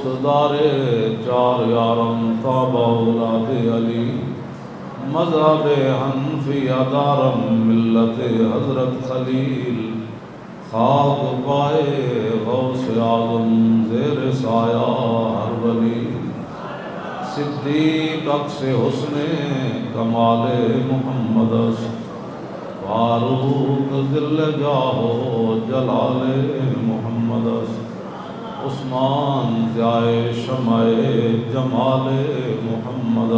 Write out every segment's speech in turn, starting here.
دوستدار چار یارم تابع اولاد علی مذہب حنفیہ دارم ملت حضرت خلیل خاک پائے غوث اعظم زیر سایہ ہر ولی صدیق عکس حسن کمال محمد فاروق ذل جاہ جلال محمد عثمان ضیائے شمع جمال محمد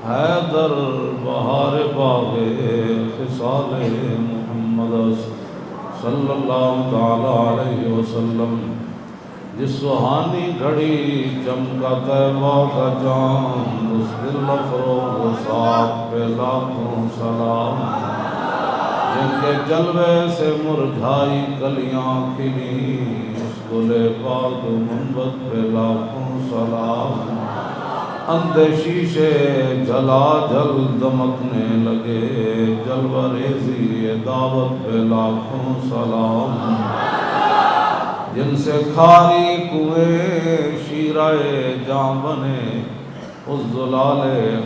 حیدر بہار باغ خصال محمد صلی اللہ تعالی علیہ وسلم جس سہانی گھڑی چمکا طیبہ کا چاند اس دل افروز صاحب پہ لاکھوں سلام جن کے جلوے سے مرجھائی کلیاں کھلی اس گل پاک منبت پہ لاکھوں سلام اندھے شیشے جلا جل دمکنے لگے جلوہ ریزی دعوت پہ لاکھوں سلام جن سے کھاری کنویں شیرائے جاں بنے اس زلال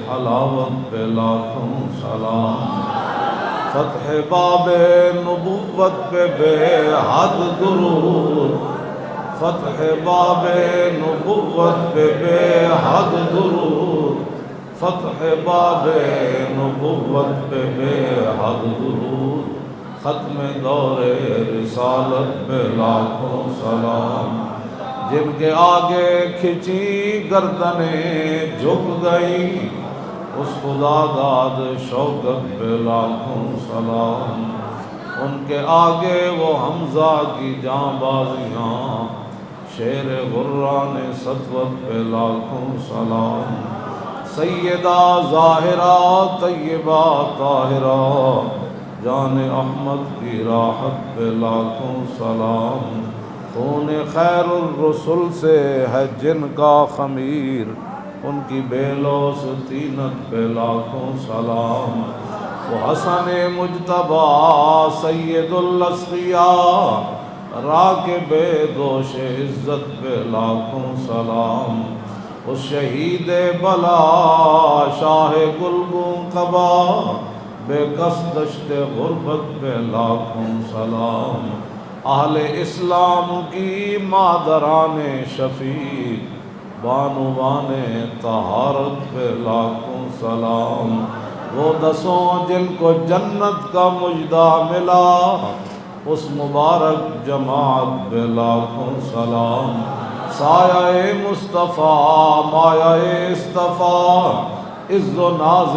حلاوت پہ لاکھوں سلام فتح باب نبوت پہ بے حد درود فتح باب نبوت پہ بے حد درود فتح باب نبوت پہ بے حد درود ختم دور رسالت پہ لاکھوں سلام جن کے آگے کھچی گردنیں جھک گئی اس خدا داد شوکت پہ لاکھوں سلام ان کے آگے وہ حمزہ کی جاں بازیاں شیر غران سطوت پہ لاکھوں سلام سیدہ ظاہرہ طیبہ طاہرہ جان احمد کی راحت پہ لاکھوں سلام خون خیر الرسل سے ہے جن کا خمیر ان کی بے لوث طینت پہ لاکھوں سلام وہ حسن مجتبی سید الاسقیاء راکب دوش عزت پہ لاکھوں سلام اس شہید بلا شاہ گلگوں قبا بے کس دشت غربت پہ لاکھوں سلام اہل اسلام کی مادران شفیق بانوان طہارت پہ لاکھوں سلام وہ دسوں جن کو جنت کا مجدہ ملا اس مبارک جماعت پہ لاکھوں سلام سایہ مصطفیٰ مایہ اصطفیٰ عز و ناز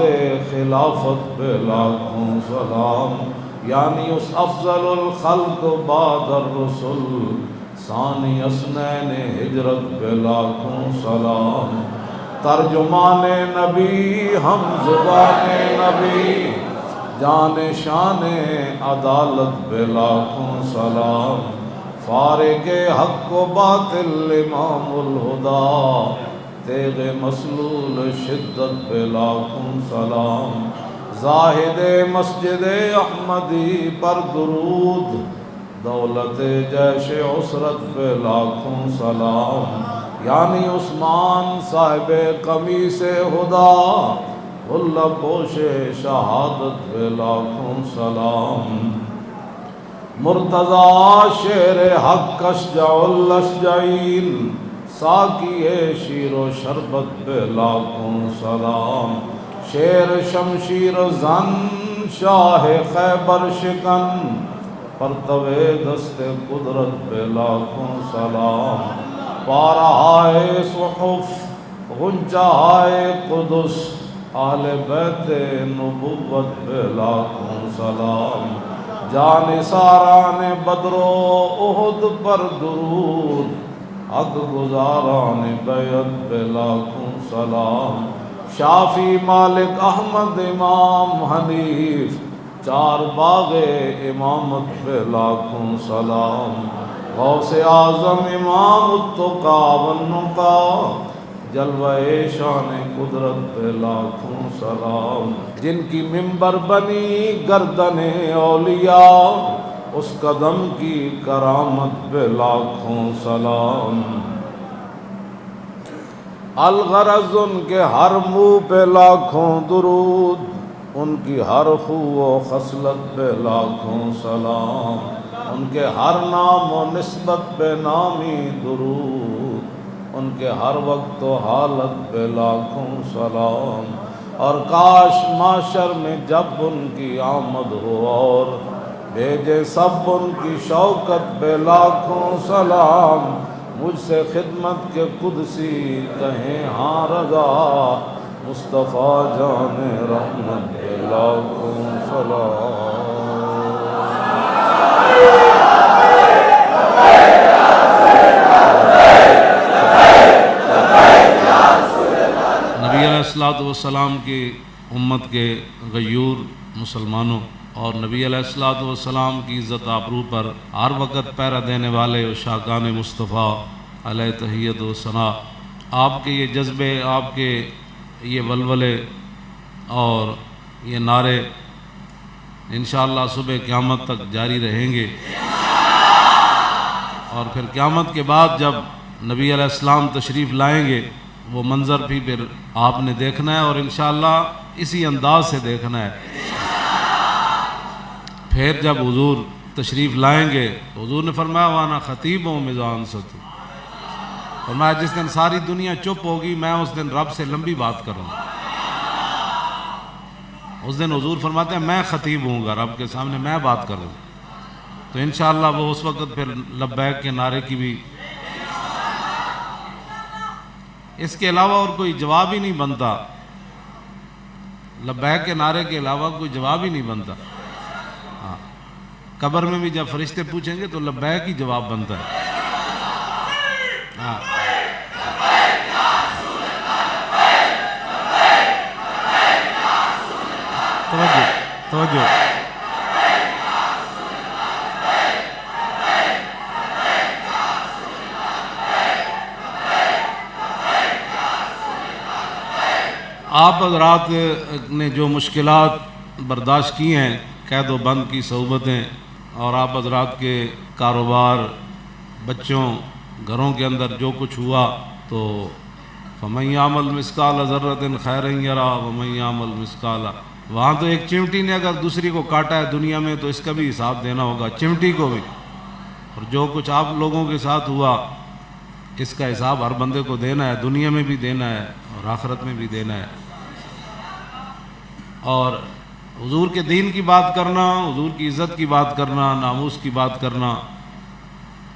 خلافت پہ لاکھوں سلام یعنی اس افضل الخلق بعد الرسل ثانی اسنین ہجرت پہ لاکھوں سلام ترجمان نبی ہم زبان نبی جان شان عدالت پہ لاکھوں سلام فارق حق و باطل امام الہدا تیغ مسلول شدت پہ لاکھوں سلام زاہد مسجد احمدی پر درود دولت جیش عسرت پہ لاکھوں سلام یعنی عثمان صاحب قمیص ہدا غلہ پوش شہادت پہ لاکھوں سلام مرتضی شیر حق اشجع الاشجعین ساقی شیر و شربت پہ لاکھوں سلام شیر شمشیر زن شاہ خیبر شکن پرتوے دست قدرت پہ لاکھوں سلام پارہائے صحف غنچہائے قدس اہل بیت نبوت پہ لاکھوں سلام جانثاران بدر و احد پر درود حق گزاران بیعت پہ لاکھوں سلام شافی مالک احمد امام حنیف چار باغ امامت پہ لاکھوں سلام غوث اعظم امام التقیٰ والنقیٰ جلوہ شان قدرت پہ لاکھوں سلام جن کی منبر بنی گردن اولیاء اس قدم کی کرامت پہ لاکھوں سلام الغرض ان کے ہر منہ پہ لاکھوں درود، ان کی ہر خو و خصلت پہ لاکھوں سلام، ان کے ہر نام و نسبت پہ نامی درود، ان کے ہر وقت و حالت پہ لاکھوں سلام۔ اور کاش معاشر میں جب ان کی آمد ہو اور بھیجے سب ان کی شوکت پہ لاکھوں سلام، مجھ سے خدمت کے قدسی کہیں ہاں رضا، مصطفیٰ جان رحمت پہ لاکھوں سلام۔ نبی علیہ الصلوۃ والسلام کی امت کے غیور مسلمانوں اور نبی علیہ الصلوۃ والسلام کی عزت آبرو پر ہر وقت پہرا دینے والے عشاقان مصطفیٰ علیہ تحیت و ثنا، آپ کے یہ جذبے، آپ کے یہ ولولے اور یہ نعرے انشاءاللہ صبح قیامت تک جاری رہیں گے، اور پھر قیامت کے بعد جب نبی علیہ السلام تشریف لائیں گے وہ منظر بھی پھر آپ نے دیکھنا ہے، اور انشاءاللہ اسی انداز سے دیکھنا ہے۔ پھر جب حضور تشریف لائیں گے تو حضور نے فرمایا وانا خطیب ہوں میزان ستو، فرمایا جس دن ساری دنیا چپ ہوگی میں اس دن رب سے لمبی بات کروں گا۔ اس دن حضور فرماتے ہیں میں خطیب ہوں گا، رب کے سامنے میں بات کروں، تو انشاءاللہ وہ اس وقت پھر لبیک کے نعرے کی بھی اس کے علاوہ اور کوئی جواب ہی نہیں بنتا، لبیک کے نعرے کے علاوہ کوئی جواب ہی نہیں بنتا۔ ہاں، قبر میں بھی جب فرشتے پوچھیں گے تو لبیک ہی جواب بنتا ہے۔ ہاں، توجہ آپ حضرات نے جو مشکلات برداشت کی ہیں، قید و بند کی صعوبتیں، اور آپ حضرات کے کاروبار، بچوں، گھروں کے اندر جو کچھ ہوا، تو فَمَن يَعْمَلْ مِثْقَالَ ذَرَّةٍ خَيْرًا يَرَهُ وَمَن يَعْمَلْ مِثْقَالَ، وہاں تو ایک چمٹی نے اگر دوسری کو کاٹا ہے دنیا میں تو اس کا بھی حساب دینا ہوگا، چمٹی کو بھی، اور جو کچھ آپ لوگوں کے ساتھ ہوا اس کا حساب ہر بندے کو دینا ہے، دنیا میں بھی دینا ہے اور آخرت میں بھی دینا ہے۔ اور حضور کے دین کی بات کرنا، حضور کی عزت کی بات کرنا، ناموس کی بات کرنا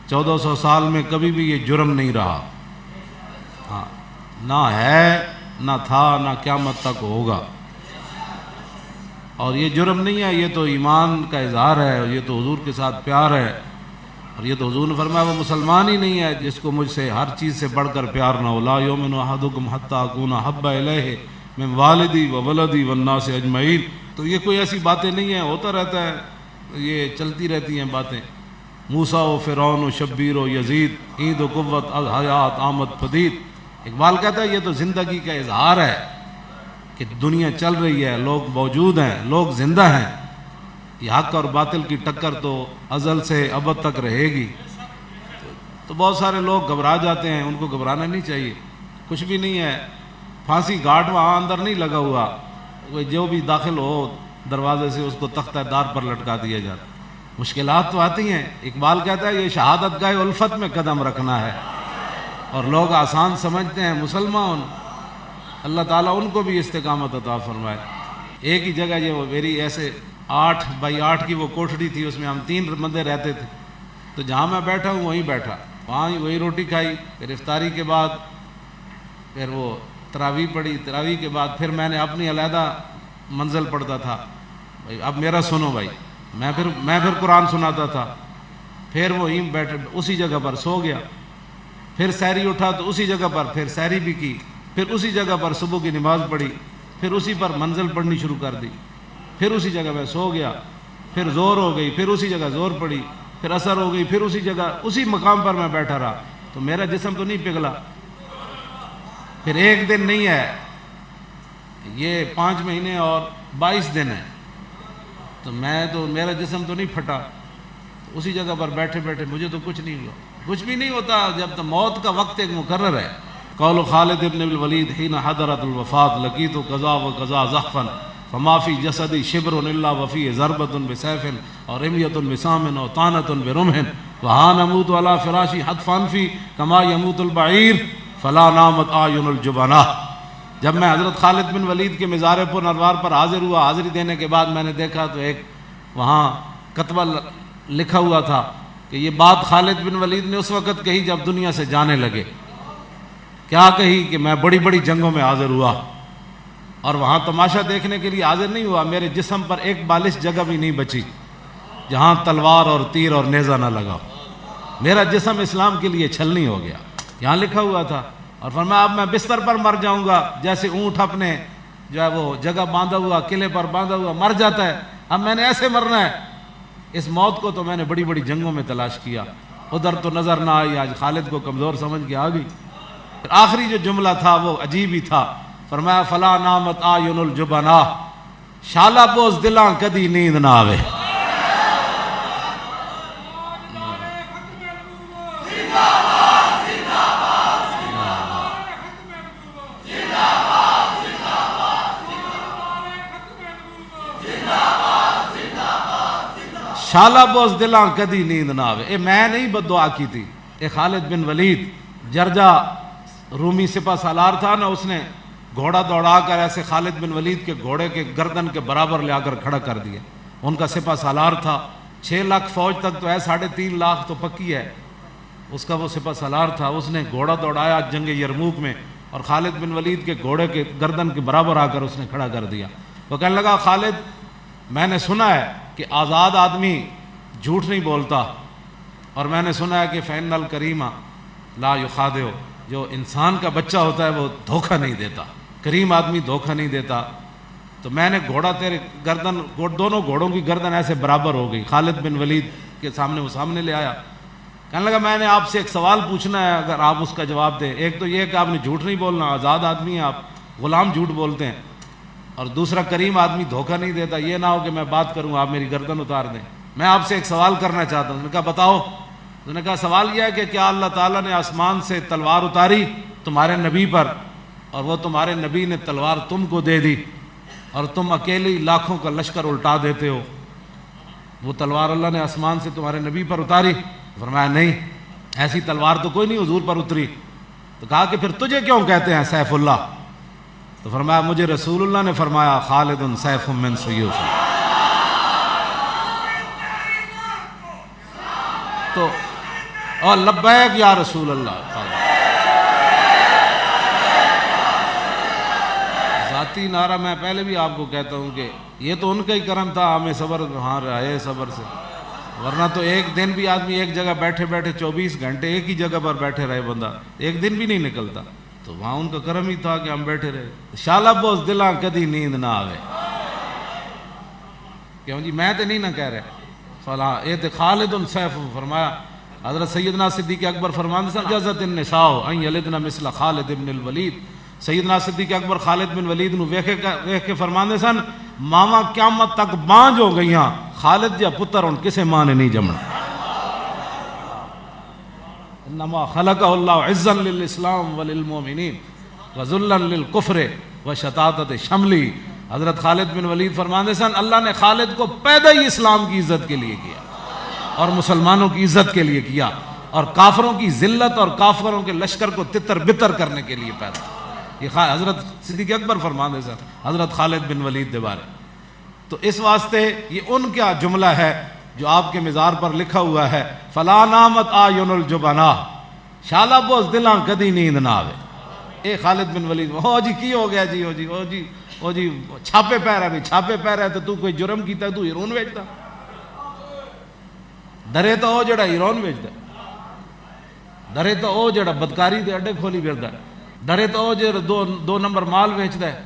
1400 سال میں کبھی بھی یہ جرم نہیں رہا، ہاں، نہ ہے، نہ تھا، نہ قیامت تک ہوگا۔ اور یہ جرم نہیں ہے، یہ تو ایمان کا اظہار ہے، اور یہ تو حضور کے ساتھ پیار ہے، اور یہ تو حضور نے فرمایا وہ مسلمان ہی نہیں ہے جس کو مجھ سے ہر چیز سے بڑھ کر پیار نہ ہو، لا یؤمن احدکم حتی اکون احب الیہ من والدی و ولدی والناس اجمعین۔ تو یہ کوئی ایسی باتیں نہیں ہیں، ہوتا رہتا ہے، یہ چلتی رہتی ہیں باتیں، موسیٰ و فرعون و شبیر و یزید، عید و قوت حیات آمد پدید۔ اقبال کہتا ہے یہ تو زندگی کا اظہار ہے کہ دنیا چل رہی ہے، لوگ موجود ہیں، لوگ زندہ ہیں، یہ حق اور باطل کی ٹکر تو ازل سے ابد تک رہے گی۔ تو بہت سارے لوگ گھبرا جاتے ہیں، ان کو گھبرانا نہیں چاہیے، کچھ بھی نہیں ہے، پھانسی گھاٹ وہاں اندر نہیں لگا ہوا، وہ جو بھی داخل ہو دروازے سے اس کو تختہ دار پر لٹکا دیا جاتا۔ مشکلات تو آتی ہیں، اقبال کہتا ہے یہ شہادت گاہ الفت میں قدم رکھنا ہے، اور لوگ آسان سمجھتے ہیں مسلمان، اللہ تعالیٰ ان کو بھی استقامت عطا فرمائے۔ ایک ہی جگہ یہ وہ میری ایسے 8x8 کی وہ کوٹھڑی تھی، اس میں ہم 3 بندے رہتے تھے، تو جہاں میں بیٹھا ہوں وہیں بیٹھا، وہاں وہی روٹی کھائی، پھر افطاری کے بعد پھر وہ تراویح پڑھی، تراویح کے بعد پھر میں نے اپنی علیحدہ منزل پڑھتا تھا، بھائی اب میرا سنو بھائی، میں پھر قرآن سناتا تھا، پھر وہیں بیٹھے اسی جگہ پر سو گیا، پھر سحری اٹھا تو اسی جگہ پر پھر سحری بھی کی، پھر اسی جگہ پر صبح کی نماز پڑھی، پھر اسی پر منزل پڑھنی شروع کر دی، پھر اسی جگہ میں سو گیا، پھر زور ہو گئی، پھر اسی جگہ زور پڑی، پھر اثر ہو گئی، پھر اسی جگہ اسی مقام پر میں بیٹھا رہا، تو میرا جسم تو نہیں پگھلا۔ پھر ایک دن نہیں ہے، یہ 5 مہینے اور 22 دن ہے، تو میرا جسم تو نہیں پھٹا، اسی جگہ پر بیٹھے بیٹھے مجھے تو کچھ نہیں ہوا، کچھ بھی نہیں ہوتا جب تو موت کا وقت ایک مقرر ہے، قول خالد بن الولید حين حضرت الوفات لقيت قضا وقضا زحفا فما في جسدي شبر الا وفيه ضربة بسيف اور رمية بسام او طعنة برمح وها نموت على فراشي حتفا في كما يموت البعير فلا نامت اعين الجبناء. جب میں حضرت خالد بن ولید کے مزار پر انوار پر حاضر ہوا، حاضری دینے کے بعد میں نے دیکھا تو ایک وہاں کتبہ لکھا ہوا تھا کہ یہ بات خالد بن ولید نے اس وقت کہی جب دنیا سے جانے لگے. کیا کہی کہ میں بڑی بڑی جنگوں میں حاضر ہوا اور وہاں تماشا دیکھنے کے لیے حاضر نہیں ہوا، میرے جسم پر ایک بالش جگہ بھی نہیں بچی جہاں تلوار اور تیر اور نیزہ نہ لگا. میرا جسم اسلام کے لیے چھلنی ہو گیا، یہاں لکھا ہوا تھا. اور فرمایا اب میں بستر پر مر جاؤں گا جیسے اونٹ اپنے جو ہے وہ جگہ باندھا ہوا قلعے پر باندھا ہوا مر جاتا ہے، اب میں نے ایسے مرنا ہے. اس موت کو تو میں نے بڑی بڑی جنگوں میں تلاش کیا، ادھر تو نظر نہ آئی. آج خالد کو کمزور سمجھ کے آ گئی. پھر آخری جو جملہ تھا وہ عجیب ہی تھا، فرمایا فلا نامت آیون الجبناء شالا بوز دلاں کدی نیند نہ آوے. شالا بوز دلاں کدی نیند نہ آوے. اے میں نہیں بد دعا کی تھی، اے خالد بن ولید جرجا رومی سپہ سالار تھا نا، اس نے گھوڑا دوڑا کر ایسے خالد بن ولید کے گھوڑے کے گردن کے برابر لے آ کر کھڑا کر دیا. ان کا سپہ سالار تھا، 6 لاکھ فوج تک تو ہے، 3.5 لاکھ تو پکی ہے، اس کا وہ سپہ سالار تھا. اس نے گھوڑا دوڑایا جنگ یرموک میں اور خالد بن ولید کے گھوڑے کے گردن کے برابر آ کر اس نے کھڑا کر دیا. وہ کہنے لگا خالد میں نے سنا ہے کہ آزاد آدمی جھوٹ نہیں بولتا، اور میں نے سنا ہے کہ فإن الکریم لا یخادع، جو انسان کا بچہ ہوتا ہے وہ دھوکہ نہیں دیتا، کریم آدمی دھوکہ نہیں دیتا. تو میں نے گھوڑا تیرے گردن، دونوں گھوڑوں کی گردن ایسے برابر ہو گئی. خالد بن ولید کے سامنے وہ سامنے لے آیا، کہنے لگا میں نے آپ سے ایک سوال پوچھنا ہے، اگر آپ اس کا جواب دیں. ایک تو یہ کہ آپ نے جھوٹ نہیں بولنا، آزاد آدمی ہیں آپ، غلام جھوٹ بولتے ہیں، اور دوسرا کریم آدمی دھوکہ نہیں دیتا. یہ نہ ہو کہ میں بات کروں آپ میری گردن اتار دیں. میں آپ سے ایک سوال کرنا چاہتا ہوں. انہوں نے کہا بتاؤ. انہوں نے کہا سوال یہ ہے کہ کیا اللہ تعالیٰ نے آسمان سے تلوار اتاری تمہارے نبی پر، اور وہ تمہارے نبی نے تلوار تم کو دے دی اور تم اکیلی لاکھوں کا لشکر الٹا دیتے ہو؟ وہ تلوار اللہ نے آسمان سے تمہارے نبی پر اتاری؟ فرمایا نہیں، ایسی تلوار تو کوئی نہیں حضور پر اتری. تو کہا کہ پھر تجھے کیوں کہتے ہیں سیف اللہ؟ تو فرمایا مجھے رسول اللہ نے فرمایا خالد سیف من سیوف. تو اور لبیک یا رسول اللہ. ذاتی نعرہ میں پہلے بھی آپ کو کہتا ہوں کہ یہ تو ان کا ہی کرم تھا، ہمیں صبر ہاں رہے صبر سے، ورنہ تو ایک دن بھی آدمی ایک جگہ بیٹھے بیٹھے 24 گھنٹے ایک ہی جگہ پر بیٹھے رہے، بندہ ایک دن بھی نہیں نکلتا. تو وہاں ان کا کرم ہی تھا کہ ہم بیٹھے رہے. شالا بوز دلاں کدی نیند نہ آوے. کیوں جی میں تو نہیں نہ کہہ رہے فلاں اے تے خالد سیف. فرمایا حضرت سیدنا صدیق اکبر فرماندے سن جزت النساء ان یلدنا مثل خالد بن الولید. سیدنا صدیق اکبر خالد بن ولید نو ویکھ کے فرماندے سن ماواں قیامت تک بانج ہو گئیاں، خالد جا پتر ہن کسے ماں نے نہیں جمنا. انما خلقہ اللہ عزا للاسلام وللمؤمنین وذلا للکفر وشتاتت شملی. حضرت خالد بن ولید فرماندے سن اللہ نے خالد کو پیدا ہی اسلام کی عزت کے لیے کیا اور مسلمانوں کی عزت کے لیے کیا، اور کافروں کی ذلت اور کافروں کے لشکر کو تتر بتر کرنے کے لیے پیدا. یہ حضرت صدیق اکبر فرماندے سن حضرت خالد بن ولید دے بارے. تو اس واسطے یہ ان کا جملہ ہے جو آپ کے مزار پر لکھا ہوا ہے فلا نامت آیون الجبناء شالا بوز دلاں کدی نیند نہ آوے. اے خالد بن ولید ہو جی کی ہو گیا جی، ہو جی چھاپے پہ رہا. چھاپے پہ رہا تو کوئی جرم کیتا تو ہیرون ویچتا؟ ڈرے تو او جڑا ہیرون ویچتا، ڈرے تو او جڑا بدکاری دے اڈے کھولی پھردا، ڈرے تو او جڑا دو نمبر مال ویچدا ہے،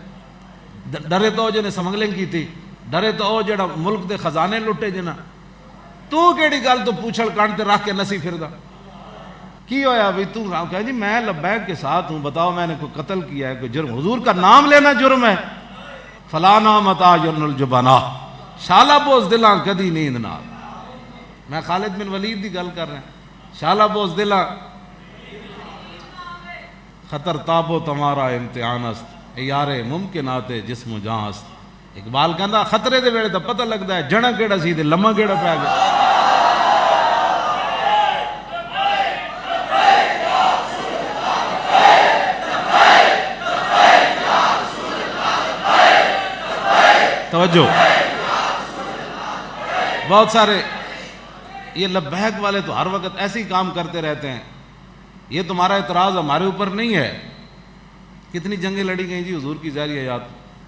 ڈرے تو او جنے سمگلنگ کیتی، ڈرے تو او جڑا ملک دے خزانے لٹے جنا. تو کیڑی گل تو پوچھل کانڈ تے رکھ کے نسی پھردا؟ کی ہویا بھی تو کہا جی میں لبیک کے ساتھ ہوں، بتاؤ میں نے کوئی قتل کیا ہے، کوئی جرم؟ حضور کا نام لینا جرم ہے. فلا نامت آیون الجبناء شالا بوز دلاں کدی نیند نہ. میں خالد بن ولید دی گل کر رہا ہوں. شالا بوز دلاں خطر تاب و تمہارا امتحان است، یار ممکنات جسم و جان است۔ اقبال کہندا خطرے دے ویلے تو پتہ لگدا ہے جڑا کیڑا سی تے لمحہ کیڑا پیا گیا۔ توجہ، بہت سارے یہ لبیک والے تو ہر وقت ایسے ہی کام کرتے رہتے ہیں۔ یہ تمہارا اعتراض ہمارے اوپر نہیں ہے۔ کتنی جنگیں لڑی گئیں جی حضور کی ظاہری حیات؟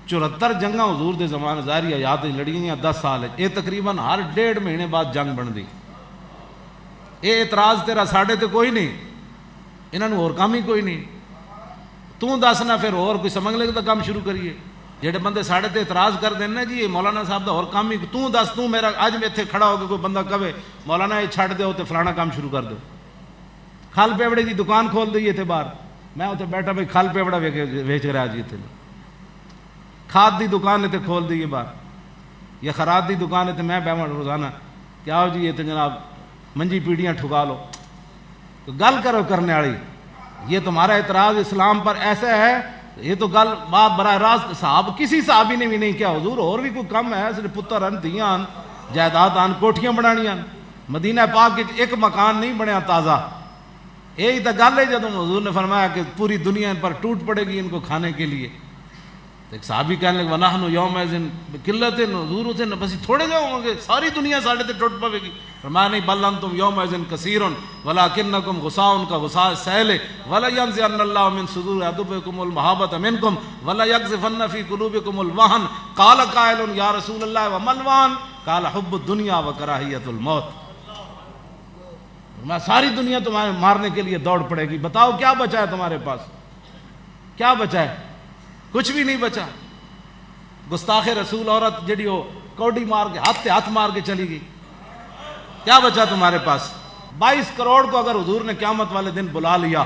74 جنگاں حضور دے زمانے ظاہری حیات لڑی گئیں 10 سال۔ یہ تقریباً ہر 1.5 مہینے بعد جنگ بن دی۔ یہ اعتراض تیرا ساڑھے تے کوئی نہیں، انہوں نے اور کام ہی کوئی نہیں۔ تو دسنا پھر اور کوئی سمجھ لے تو کام شروع کریے۔ جہے بندے ساڑھے تے اعتراض کر دیں نا جی مولانا صاحب دا اور کام ہی، تو دس تو میرا اج میں اتنے کھڑا ہو کے کوئی بندہ کہے مولانا یہ چھڈ دیو تے فلانا کام شروع کر دو۔ کھل پیوڑے دی دکان کھول دئیے تے باہر، میں اتنے بیٹھا بھائی کھل پیوڑا ویچ رہا جی اتنے، کھاد دی دکان تے کھول دئیے باہر، یا خراب دی دکان تے میں بیٹھا روزانہ کیا ہو جی یہ تو جناب منجی پیڑیاں ٹھکا لو، تو گل کرو کرنے والی۔ یہ تمہارا اعتراض اسلام پر ایسا ہے، یہ تو گل بات براہ راست صاحب کسی صحابی نے بھی نہیں کیا حضور اور بھی کوئی کم ہے، صرف پتر ان دھیاں جائیداد آن کوٹھیاں بنانیاں۔ مدینہ پاک ایک مکان نہیں بنیا تازہ۔ یہی تو گل ہے جب حضور نے فرمایا کہ پوری دنیا ان پر ٹوٹ پڑے گی ان کو کھانے کے لیے، تو ایک صحابی کہنے لگے وَنَحْنُ يَوْمَئِذٍ بِقِلَّةٍ، حضور اسے بس تھوڑے جو ہوں گے ساری دنیا ساڑھے تے ٹوٹ پڑے گی۔ فرمایا نہیں بل انتم یومئذ کثیر ولکنکم غثاء کغثاء السیل ولینزعن اللہ من صدور عدوکم المحابۃ منکم ولیقذفن فی قلوبکم الوہن۔ قال قائل یا رسول اللہ وما الوہن؟ قال حب الدنیا وکراہیۃ الموت۔ ساری دنیا تمہارے مارنے کے لیے دوڑ پڑے گی، بتاؤ کیا بچا ہے تمہارے پاس؟ کیا بچا ہے؟ کچھ بھی نہیں بچا۔ گستاخ رسول عورت جڑی ہو کوڈی مار کے ہاتھ مار کے چلی گئی، کیا بچا تمہارے پاس؟ 22 کروڑ کو اگر حضور نے قیامت والے دن بلا لیا،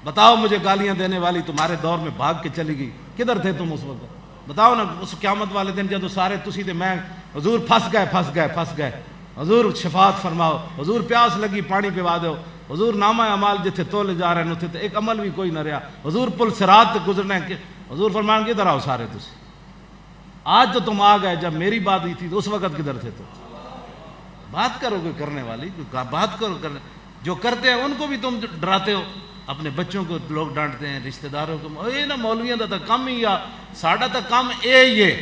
بتاؤ مجھے گالیاں دینے والی تمہارے دور میں بھاگ کے چلی گئی، کدھر تھے تم اس وقت؟ بتاؤ نا اس قیامت والے دن جب سارے تسی تے میں حضور پھنس گئے، حضور شفاعت فرماؤ، حضور پیاس لگی پانی پوا دو، حضور نامہ اعمال جتھے تولے جا رہے ہیں اتنے ایک عمل بھی کوئی نہ رہا، حضور پل صراط گزرنا ہے، حضور فرمان کدھر آؤ سارے تسی؟ آج تو تم آ گئے، جب میری بات ہوئی تھی تو اس وقت کدھر تھے تم؟ بات کرو کوئی کرنے والی، بات کرو کرنے جو کرتے ہیں ان کو بھی تم ڈراتے ہو، اپنے بچوں کو لوگ ڈانٹتے ہیں، رشتہ داروں کو، اے نا مولویاں دا تا کم ہی، ساڈا تا کم اے ہی ہے۔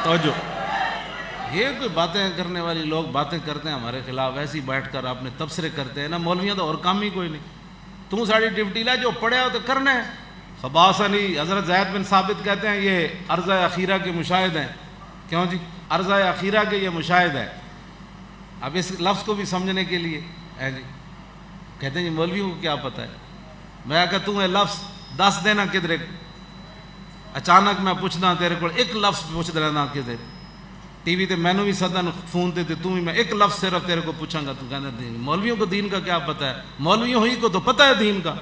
توجہ، یہ کوئی باتیں کرنے والی لوگ باتیں کرتے ہیں ہمارے خلاف، ایسی بیٹھ کر اپنے تبصرے کرتے ہیں نا، مولویاں تو اور کام ہی کوئی نہیں، تم ساری ڈیوٹی لے جو پڑھے ہو تو کرنا ہے۔ خباسنی حضرت زید بن ثابت کہتے ہیں یہ عرضہ اخیرہ کے مشاہد ہیں۔ کیوں جی؟ عرضہ اخیرہ کے یہ مشاہد ہے۔ اب اس لفظ کو بھی سمجھنے کے لیے ہے جی کہتے ہیں جی مولویوں کو کیا پتہ ہے، میں کہا تم یہ لفظ دس دینا کدھر، اچانک میں پوچھنا تیرے کو ایک لفظ پوچھ دینا کدھر، ٹی وی تے مینوں بھی سدن فون تے تو بھی میں ایک لفظ صرف تیرے کو پوچھاں گا، تو کہنا مولویوں کو دین کا کیا پتہ ہے؟ مولویوں ہی کو تو پتہ ہے دین کا۔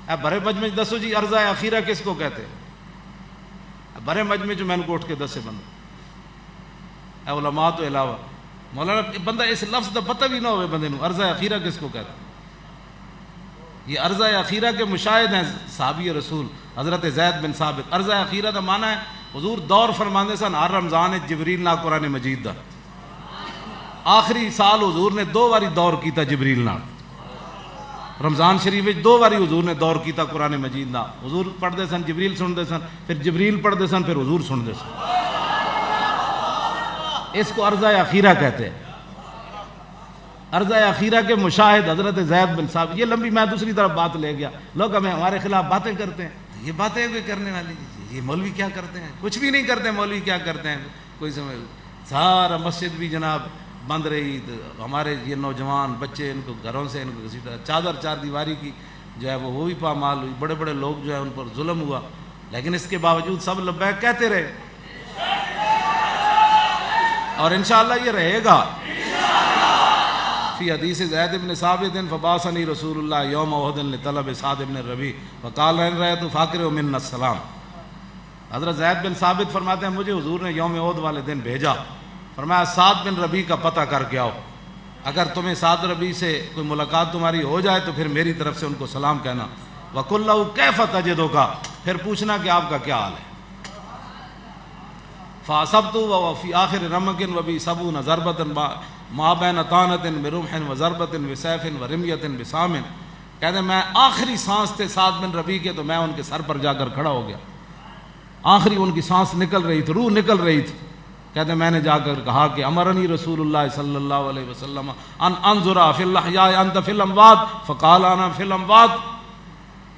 اے بڑے مجمع دسو جی عرضہ اخیرہ کس کو کہتے ہیں؟ بڑے مجمع جو میں نے کو اٹھ کے دسے بندہ، اے علماء تو علاوہ مولانا بندہ اس لفظ دا پتہ بھی نہ ہوئے بندے نو عرضہ اخیرہ کس کو کہتے ہیں؟ یہ عرضہ اخیرہ کے مشاہد ہیں صحابی رسول حضرت زید بن ثابت۔ عرضہ اخیرہ دا معنی ہے حضور دور فرماندے سن ہر رمضان جبریل نال قرآن مجید دا، آخری سال حضور نے 2 باری دور کیتا جبریل نال، رمضان شریف 2 باری حضور نے دور کیتا قرآن مجید دا، حضور پڑھتے سن جبریل سنتے سن، پھر جبریل پڑھتے سن پھر حضور سنتے سن، اس کو عرضہ اخیرہ کہتے ہیں۔ عرضہ اخیرہ کے مشاہد حضرت زید بن ثابت۔ یہ لمبی میں دوسری طرف بات لے گیا، لوگ ہمیں ہمارے خلاف باتیں کرتے ہیں، یہ باتیں کوئی کرنے والی، یہ مولوی کیا کرتے ہیں؟ کچھ بھی نہیں کرتے مولوی، کیا کرتے ہیں کوئی سمجھ؟ سارا مسجد بھی جناب بند رہی، ہمارے یہ نوجوان بچے ان کو گھروں سے ان کو چادر 4 دیواری کی جو ہے وہ بھی پامال ہوئی، بڑے بڑے لوگ جو ہے ان پر ظلم ہوا، لیکن اس کے باوجود سب لبیک کہتے رہے، اور انشاءاللہ یہ رہے گا۔ فی حدیث زید بن ثابت فبعثنی رسول اللہ یوم احد لطلب سعد بن ربیع فقال ان رأیت فاقرئ منا السلام۔ حضرت زید بن ثابت فرماتے ہیں مجھے حضور نے یوم احد والے دن بھیجا، فرمایا سعد بن ربیع کا پتہ کر کے آؤ، اگر تمہیں سعد ربیع سے کوئی ملاقات تمہاری ہو جائے تو پھر میری طرف سے ان کو سلام کہنا، وَقُلْ لَهُ كَيْفَ تَجِدُكَ، پھر پوچھنا کہ آپ کا کیا حال ہے۔ فَأَصَبْتُ وَفِي آخِرِ رَمَقٍ وَبِي سَبْعُونَ ضَرْبَةً مَا بَيْنَ طَعْنَةٍ بِرُمْحٍ وَضَرْبَةٍ بِسَيْفٍ وَرِمْيَةٍ بِسَامٍ، کہتے ہیں میں آخری سانس تھے سعد بن ربیع کے تو میں ان کے سر پر جا کر کھڑا ہو گیا، آخری ان کی سانس نکل رہی تھی، روح نکل رہی تھی، کہتے ہیں میں نے جا کر کہا کہ امرنی رسول اللہ صلی اللہ علیہ وسلم ان انظر فی الاحیاء انت فی الاموات فقال انا فی الاموات،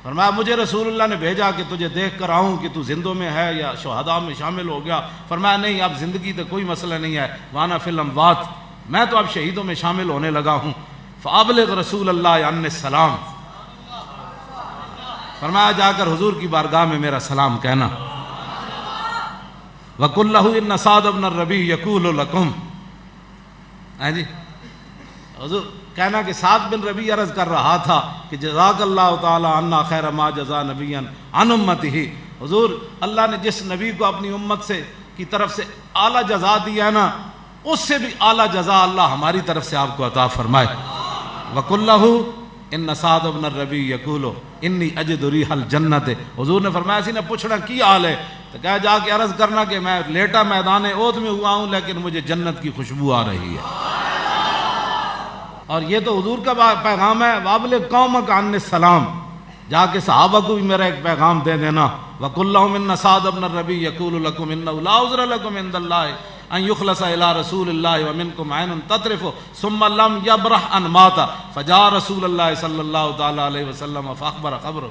فرمایا مجھے رسول اللہ نے بھیجا کہ تجھے دیکھ کر آؤں کہ تو زندوں میں ہے یا شہداء میں شامل ہو گیا، فرمایا نہیں اب زندگی تو کوئی مسئلہ نہیں ہے، وانا فی الاموات، میں تو اب شہیدوں میں شامل ہونے لگا ہوں، فابلغ رسول اللہ عنی السلام، فرمایا جا کر حضور کی بارگاہ میں میرا سلام کہنا، وَقُلْ لَهُ إِنَّ سَعْدَ بْنَ الرَّبِيعِ يَقُولُ لَكُمْ، جی حضور کہنا کہ سعد بن ربیع عرض کر رہا تھا کہ جزاک اللہ تعالی عنا خیر ما جزا نبیا عن امتہ، حضور اللہ نے جس نبی کو اپنی امت سے کی طرف سے اعلیٰ جزا دی ہے نا، اس سے بھی اعلیٰ جزا اللہ ہماری طرف سے آپ کو عطا فرمائے۔ وَقُلْ لَهُ إِنَّ سَعْدَ بْنَ الرَّبِيعِ يَقُولُ إِنِّي أَجِدُ رِيحَ الْجَنَّةِ، حضور نے فرمایا اسی نے پوچھنا کی حال ہے تو کہا جا کے عرض کرنا کہ میں لیٹا میدان احد میں ہوا ہوں لیکن مجھے جنت کی خوشبو آ رہی ہے۔ اور یہ تو حضور کا پیغام ہے، وَأَبْلِغْ قَوْمَكَ عَنِّ السَّلَامَ، جا کے صحابہ کو بھی میرا ایک پیغام دے دینا، وَقُلْ لَهُمْ إِنَّ سَعْدَ بْنَ الرَّبِيعِ يَقُولُ لَكُمْ إِنَّهُ لَا عُذْرَ لَكُمْ عِندَ اللَّهِ أن يخلص إلى رسول الله ومنكم عين تطرف ثم لم يبرح أن مات فجاء رسول الله صلى الله تعالى عليه وسلم فأخبر خبره،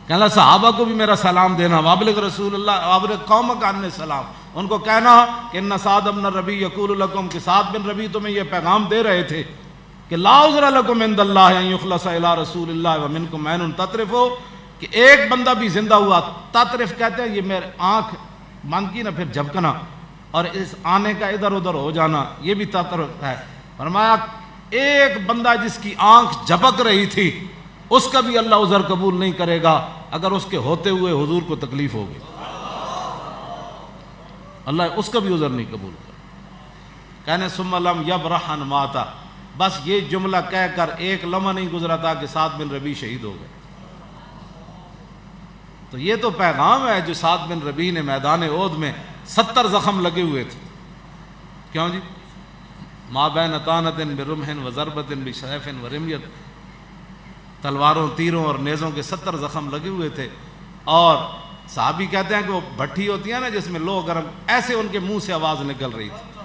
کہنا صحابہ کو بھی میرا سلام دینا، وابلغ رسول اللہ وابلغ قومک عنی السلام، ان کو کہنا کہ ان سعد بن ربیع یقول لکم، کہ سعد بن ربیع تمہیں یہ پیغام دے رہے تھے کہ لا عذر لکم عند اللہ ان یخلص الی رسول اللہ ومنکم عین تطرف، کہ ایک بندہ بھی زندہ ہوا، تطرف کہتے ہیں یہ میرے آنکھ بند کی نا پھر جھپکنا اور اس آنے کا ادھر ادھر ہو جانا، یہ بھی تطرف ہے، فرمایا ایک بندہ جس کی آنکھ جھپک رہی تھی اس کا بھی اللہ عذر قبول نہیں کرے گا اگر اس کے ہوتے ہوئے حضور کو تکلیف ہوگی، اللہ اس کا بھی عذر نہیں قبول کرے۔ کہنے ثم لم یبرح ان مات، بس یہ جملہ کہہ کر ایک لمحہ نہیں گزرا تھا کہ سعد بن ربیع شہید ہو گئے۔ تو یہ تو پیغام ہے جو سعد بن ربیع نے میدان احد میں 70 زخم لگے ہوئے تھے، کیوں جی؟ ما بین طعنۃ برمح وضربۃ بسیف ورمیۃ، تلواروں تیروں اور نیزوں کے 70 زخم لگے ہوئے تھے، اور صحابی کہتے ہیں کہ وہ بھٹی ہوتی ہے نا جس میں لوہ گرم، ایسے ان کے منہ سے آواز نکل رہی تھی،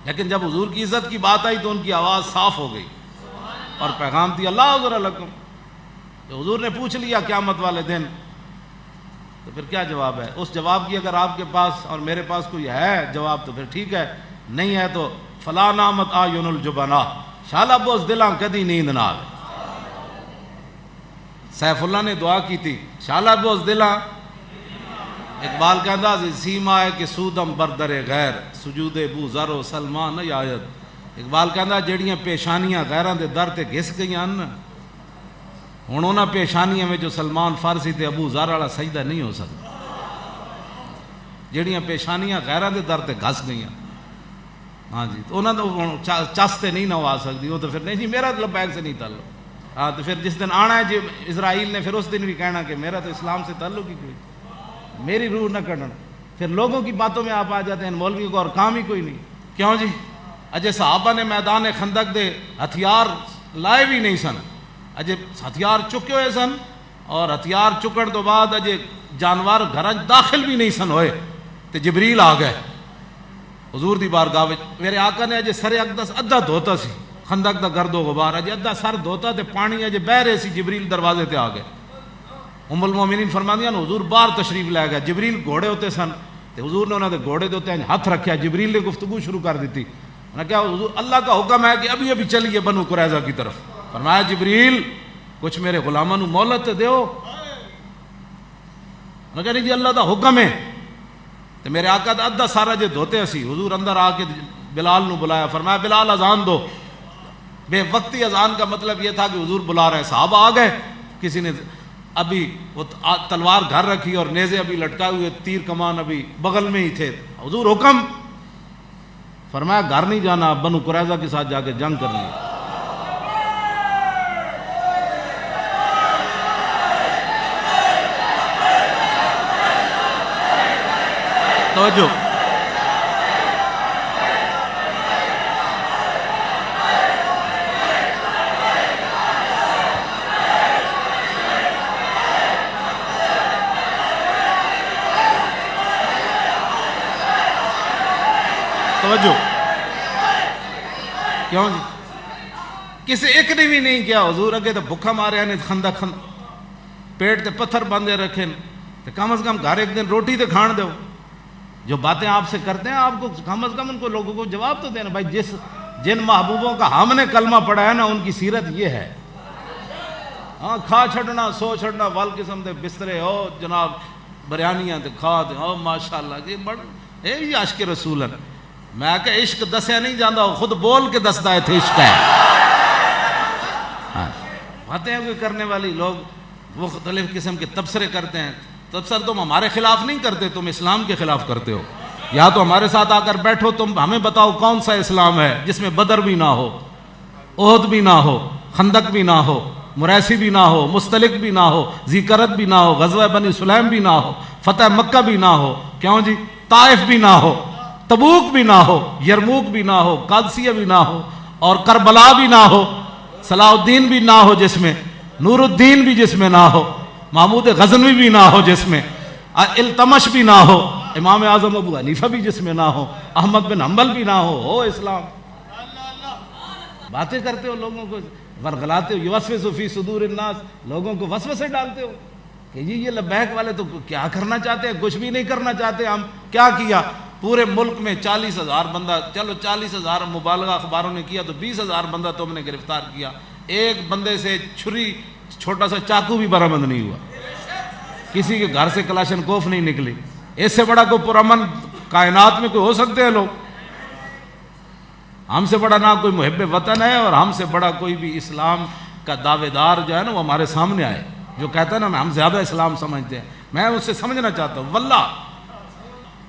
لیکن جب حضور کی عزت کی بات آئی تو ان کی آواز صاف ہو گئی اور پیغام دیا لا عذر لکم۔ تو حضور نے پوچھ لیا قیامت والے دن تو پھر کیا جواب ہے؟ اس جواب کی اگر آپ کے پاس اور میرے پاس کوئی ہے جواب تو پھر ٹھیک ہے، نہیں ہے تو فلا نامت آیون الجبنا، شالا بوز دلاں کدی نیند نہ آوے۔ سیف اللہ نے دعا کی تھی شالا بوز دلاں، اقبال کہندا سیما ہے کہ سودم بردر غیر سجود بو ذر و سلمان نہیں آیت، اقبال کہندا جڑیاں پیشانیاں غیراں دے در تے گھس گئیاں نا، ہن انہاں پیشانیاں میں جو سلمان فارسی تے ابو ذر والا سجدہ نہیں ہو سکتا، جڑیاں پیشانیاں غیراں دے در تے گھس گئیاں، ہاں جی تو انہاں تو چستے نہیں نہ آ سکتی، وہ تو پھر نہیں جی میرا لبیک سے نہیں تعلق، ہاں تو پھر جس دن آنا ہے جی اسرائیل نے پھر اس دن بھی کہنا کہ میرا تو اسلام سے تعلق ہی کوئی، میری روح نہ کرنا، پھر لوگوں کی باتوں میں آپ آ جاتے ہیں، مولویوں کو اور کام ہی کوئی نہیں، کیوں جی؟ اجے صحابہ نے میدان خندق دے ہتھیار لائے بھی نہیں سن، اجے ہتھیار چکے ہوئے سن، اور ہتھیار چکن تو بعد اجے جانور گھر داخل بھی نہیں سن ہوئے تو جبریل آ گئے حضور دی بارگاہ وچ، میرے آقا نے اجے سر اقدس ادھا دھوتا سی، خندق دا گرد و غبار اجے ادھا سر دھوتا تے پانی اجے بہ رہے سی، جبریل دروازے تے آ گئے، ام المومنین فرماندیاں حضور باہر تشریف لے گئے، جبریل گھوڑے ہوتے سن تے حضور نے انہوں نے گھوڑے دے تے ہاتھ رکھیا، جبریل نے گفتگو شروع کر دیتی، انہوں نے کہا حضور اللہ کا حکم ہے کہ ابھی ابھی چلیے بنو قریظہ کی طرف، فرمایا جبریل کچھ میرے غلاماں نو مہلت دیو، میں کہا نہیں جی اللہ دا حکم ہے. تو میرے آقا دا ادھا سارا جو دھوتے اسی حضور اندر آ کے بلال نو بلایا, فرمایا بلال اذان دو. بے وقتی اذان کا مطلب یہ تھا کہ حضور بلا رہے ہیں. صحابہ آ گئے, کسی نے ابھی وہ تلوار گھر رکھی اور نیزے ابھی لٹکائے ہوئے, تیر کمان ابھی بغل میں ہی تھے. حضور حکم, فرمایا گھر نہیں جانا, بنو قریظہ کے ساتھ جا کے جنگ کرنی ہے. توجہ, توجہ, کیوں جی کسی ایک نے بھی نہیں کیا. حضور اگے تو بھکھا مارے نے خندق پیٹ تے پتھر باندھے رکھے, تو کم از کم گھر ایک دن روٹی تے کھان دو. جو باتیں آپ سے کرتے ہیں آپ کو کم از کم ان کو لوگوں کو جواب تو دینا. بھائی جن محبوبوں کا ہم نے کلمہ پڑھا ہے نا, ان کی سیرت یہ ہے. ہاں کھا چھڑنا سو چھڑنا وال قسم دے بسترے ہو جناب, بریانیاں تے کھا دے ہو ماشاءاللہ جی بڑھ اے یہ عشق رسول ہے. میں کہ عشق دسیا نہیں جاندہ, خود بول کے دستا ہے تھے عشق ہے. باتیں کوئی کرنے والی لوگ مختلف قسم کے تبصرے کرتے ہیں. تبصرے تم ہمارے خلاف نہیں کرتے, تم اسلام کے خلاف کرتے ہو. یا تو ہمارے ساتھ آ کر بیٹھو, تم ہمیں بتاؤ کون سا اسلام ہے جس میں بدر بھی نہ ہو, احد بھی نہ ہو, خندق بھی نہ ہو, مریسی بھی نہ ہو, مستلق بھی نہ ہو, ذکرت بھی نہ ہو, غزوہ بنی سلیم بھی نہ ہو, فتح مکہ بھی نہ ہو, کیوں جی طائف بھی نہ ہو, تبوک بھی نہ ہو, یرموک بھی نہ ہو, قادسیہ بھی نہ ہو, اور کربلا بھی نہ ہو, صلاح الدین بھی نہ ہو جس میں, نور الدین بھی جس میں نہ ہو, محمود غزنوی بھی نہ ہو جس میں, التمش بھی نہ ہو, امام اعظم ابو حنیفہ بھی جس میں نہ ہو, احمد بن حنبل بھی نہ ہو اسلام. باتیں کرتے ہو, لوگوں کو ورغلاتے ہو, یوسوس فی صدور الناس, لوگوں کو وسوسے ڈالتے ہو کہ جی یہ لبیک والے تو کیا کرنا چاہتے ہیں, کچھ بھی نہیں کرنا چاہتے. ہم کیا کیا پورے ملک میں 40,000 بندہ, چلو 40,000 مبالغہ اخباروں نے کیا تو 20,000 بندہ تم نے گرفتار کیا. ایک بندے سے چھری چھوٹا سا چاقو بھی برآمد نہیں ہوا, کسی کے گھر سے کلاشن کوف نہیں نکلی. اس سے بڑا کوئی پرامن کائنات میں کوئی ہو سکتے ہیں لوگ؟ ہم سے بڑا نہ کوئی محب وطن ہے, اور ہم سے بڑا کوئی بھی اسلام کا دعوے دار جو ہے نا وہ ہمارے سامنے آئے, جو کہتا ہے نا ہم زیادہ اسلام سمجھتے ہیں. میں اس سے سمجھنا چاہتا ہوں. واللہ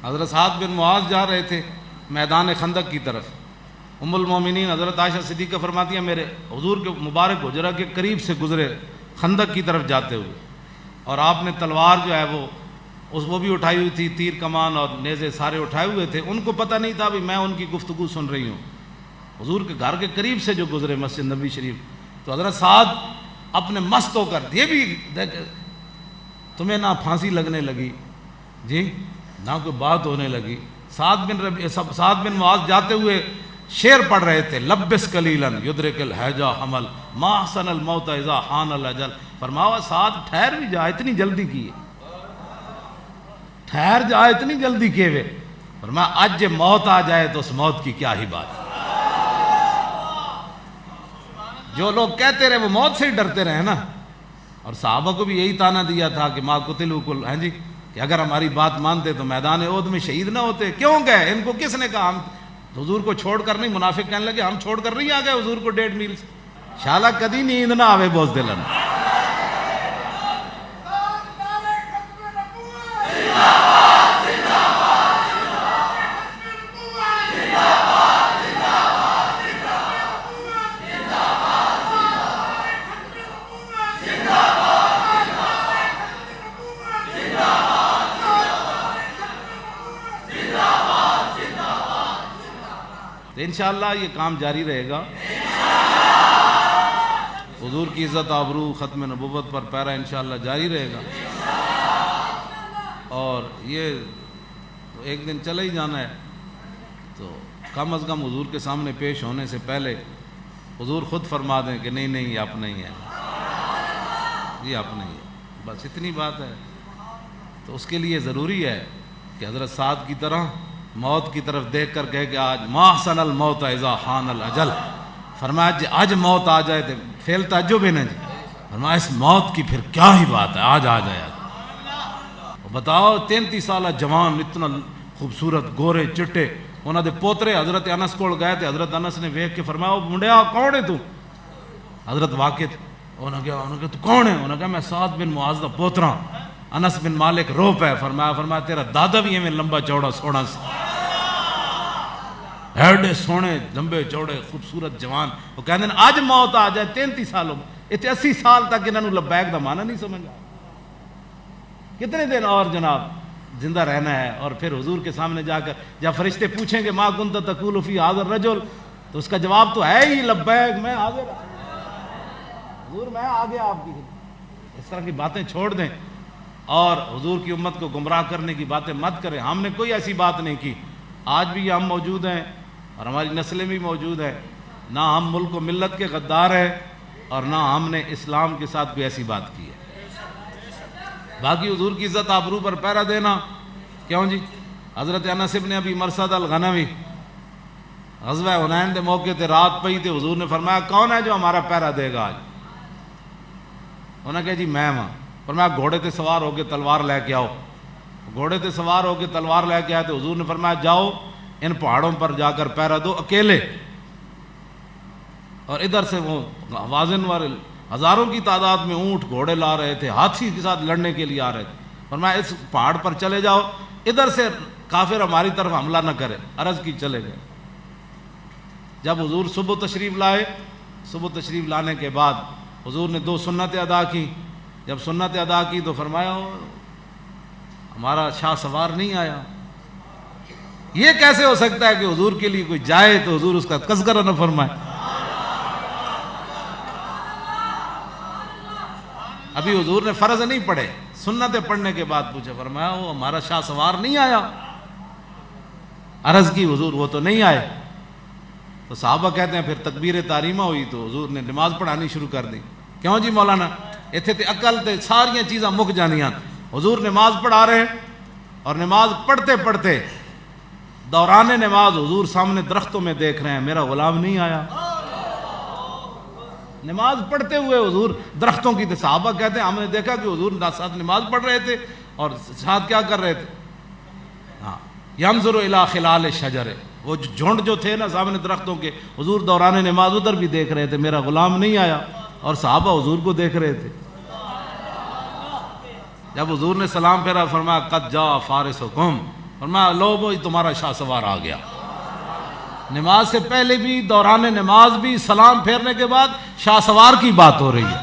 حضرت سعد بن معاذ جا رہے تھے میدان خندق کی طرف. ام المومنین حضرت عائشہ صدیقہ فرماتی ہیں میرے حضور کے مبارک حجرہ کے قریب سے گزرے خندق کی طرف جاتے ہوئے, اور آپ نے تلوار جو ہے وہ بھی اٹھائی ہوئی تھی, تیر کمان اور نیزے سارے اٹھائے ہوئے تھے. ان کو پتہ نہیں تھا بھی میں ان کی گفتگو سن رہی ہوں. حضور کے گھر کے قریب سے جو گزرے مسجد نبی شریف, تو حضرت سعد اپنے مست ہو کر, یہ بھی تمہیں نہ پھانسی لگنے لگی جی, نہ کوئی بات ہونے لگی. سعد بن معاذ جاتے ہوئے شعر پڑھ رہے تھے, لبس قلیلاً یدرک الحجہ حمل ما احسن الموت اذا حان الاجل. فرمایا سعد ٹھہر بھی جا, اتنی جلدی کی ہے, ٹھہر جا, اتنی جلدی کیے ہوئے. فرمایا آج موت آ جائے تو اس موت کی کیا ہی بات. جو لوگ کہتے رہے وہ موت سے ہی ڈرتے رہے نا. اور صحابہ کو بھی یہی تانا دیا تھا کہ ما قتلوا کل, ہیں جی, کہ اگر ہماری بات مانتے تو میدان احد میں شہید نہ ہوتے. کیوں گئے, ان کو کس نے کہا؟ ہم حضور کو چھوڑ کر نہیں. منافق کہنے لگے ہم چھوڑ کر نہیں آ گئے حضور کو 1.5 میل سے. شالا کدی نیند نہ آوے بوز دلن. انشاءاللہ یہ کام جاری رہے گا. حضور کی عزت آبرو ختم نبوت پر پیرا انشاءاللہ جاری رہے گا. اور یہ ایک دن چلا ہی جانا ہے, تو کم از کم حضور کے سامنے پیش ہونے سے پہلے حضور خود فرما دیں کہ نہیں یہ اپنا ہی ہے, یہ اپنا ہی ہے, بس اتنی بات ہے. تو اس کے لیے ضروری ہے کہ حضرت سعد کی طرح موت کی طرف دیکھ کر کہے کہ آج ما احسن الموت اذا حان الاجل. فرمایا جی آج موت آ جائے تو فعل تعجب ہے نا جی. فرمایا اس موت کی پھر کیا ہی بات ہے, آج آ جائے. بتاؤ 33 سالہ جوان اتنا خوبصورت گورے چٹے انہوں دے پوترے حضرت انس کول گئے تھے. حضرت انس نے ویکھ کے فرمایا او منڈیا کون ہے تو؟ حضرت واقف انہوں نے کہا تو کون ہے؟ انہوں نے کہا میں سعد بن معاذ دا پوترا. انس بن مالک رو پہ فرمایا تیرا دادا بھی ایویں لمبا چوڑا سونا سی, ایڈے سونے لمبے چوڑے خوبصورت جوان. وہ کہتے ہیں اج موت آ جائے 33 سالوں اتنے 80 سال تک انہوں نے لبیک دا معنی نہیں سمجھ آیا. کتنے دن اور جناب زندہ رہنا ہے؟ اور پھر حضور کے سامنے جا کر جب فرشتے پوچھیں گے ما کنت تقول فی ھذا الرجل, تو اس کا جواب تو ہے ہی لبیک, میں حاضر حضور میں آ گیا آپ کی. اس طرح کی باتیں چھوڑ دیں اور حضور کی امت کو گمراہ کرنے کی باتیں مت کریں. ہم نے کوئی ایسی بات نہیں کی. آج بھی ہم موجود ہیں اور ہماری نسلیں بھی موجود ہیں. نہ ہم ملک و ملت کے غدار ہیں اور نہ ہم نے اسلام کے ساتھ کوئی ایسی بات کی ہے. باقی حضور کی عزت آبرو پر پہرا دینا کیوں جی؟ حضرت انس بن ابی مرثد الغنوی غزوہ حنین کے موقع تے رات پئی تے حضور نے فرمایا کون ہے جو ہمارا پہرا دے گا آج؟ انہوں نے کہا جی میں ہاں. فرمایا گھوڑے تے سوار ہو کے تلوار لے کے آؤ. گھوڑے تے سوار ہو کے تلوار لے کے آئے تو حضور نے فرمایا جاؤ ان پہاڑوں پر جا کر پہرا دو اکیلے. اور ادھر سے وہ حوازن والے ہزاروں کی تعداد میں اونٹ گھوڑے لا رہے تھے, ہاتھی کے ساتھ لڑنے کے لیے آ رہے تھے. فرمایا اس پہاڑ پر چلے جاؤ, ادھر سے کافر ہماری طرف حملہ نہ کرے. عرض کی چلے گئے. جب حضور صبح تشریف لائے, صبح تشریف لانے کے بعد حضور نے 2 سنتیں ادا کی. جب سنتیں ادا کی تو فرمایا ہمارا شاہ سوار نہیں آیا. یہ کیسے ہو سکتا ہے کہ حضور کے لیے کوئی جائے تو حضور اس کا تذکرہ نہ فرمائے؟ ابھی حضور نے فرض نہیں پڑھے, سنتیں پڑھنے کے بعد پوچھا, فرمایا وہ ہمارا شاہ سوار نہیں آیا. عرض کی حضور وہ تو نہیں آئے. تو صحابہ کہتے ہیں پھر تکبیر تحریمہ ہوئی تو حضور نے نماز پڑھانی شروع کر دی. کیوں جی مولانا اتنے تے عقل تے ساریاں چیزاں مک جانیاں. حضور نماز پڑھا رہے اور نماز پڑھتے پڑھتے دوران نماز حضور سامنے درختوں میں دیکھ رہے ہیں میرا غلام نہیں آیا. نماز پڑھتے ہوئے حضور درختوں کی, صحابہ کہتے ہیں ہم نے دیکھا کہ حضور ساتھ نماز پڑھ رہے تھے اور ساتھ کیا کر رہے تھے؟ ہاں ینظر الی خلال الشجر, وہ جھنڈ جو تھے نا سامنے درختوں کے, حضور دوران نماز ادھر بھی دیکھ رہے تھے میرا غلام نہیں آیا, اور صحابہ حضور کو دیکھ رہے تھے. جب حضور نے سلام پھیرا فرمایا قد جاء فارسکم, فرمایا لو وہ تمہارا شاہ سوار آ گیا. نماز سے پہلے بھی دوران نماز بھی سلام پھیرنے کے بعد شاہ سوار کی بات ہو رہی ہے.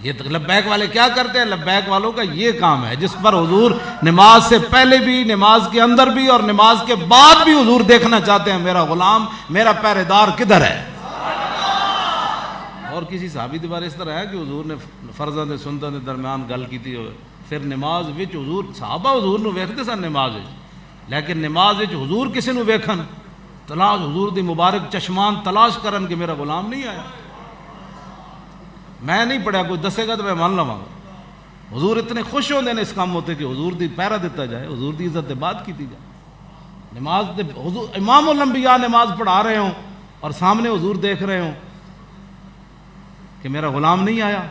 یہ لبیک والے کیا کرتے ہیں؟ لبیک والوں کا یہ کام ہے جس پر حضور نماز سے پہلے بھی, نماز کے اندر بھی اور نماز کے بعد بھی حضور دیکھنا چاہتے ہیں میرا غلام, میرا پہرے دار کدھر ہے. اور کسی صحابی کے بارے اس طرح ہے کہ حضور نے فرضاں تے سنتاں دے درمیان گل کیتی ہوئے, پھر نماز وچ حضور صحابہ حضور نو ویکھدے سن نماز وچ, لیکن نماز وچ حضور کسی نو ویکھن تلاش حضور دی مبارک چشمان تلاش کرن کہ میرا غلام نہیں آیا. میں نہیں پڑھیا, کوئی دسے گا تو میں مان لواں گا. حضور اتنے خوش ہوندے نے اس کام ہوتے کہ حضور دی پہرا دیتا جائے, حضور دی عزت تے بات کیتی جائے. نماز تے حضور امام الانبیاء نماز پڑھا رہے ہوں اور سامنے حضور دیکھ رہے ہوں کہ میرا غلام نہیں آیا.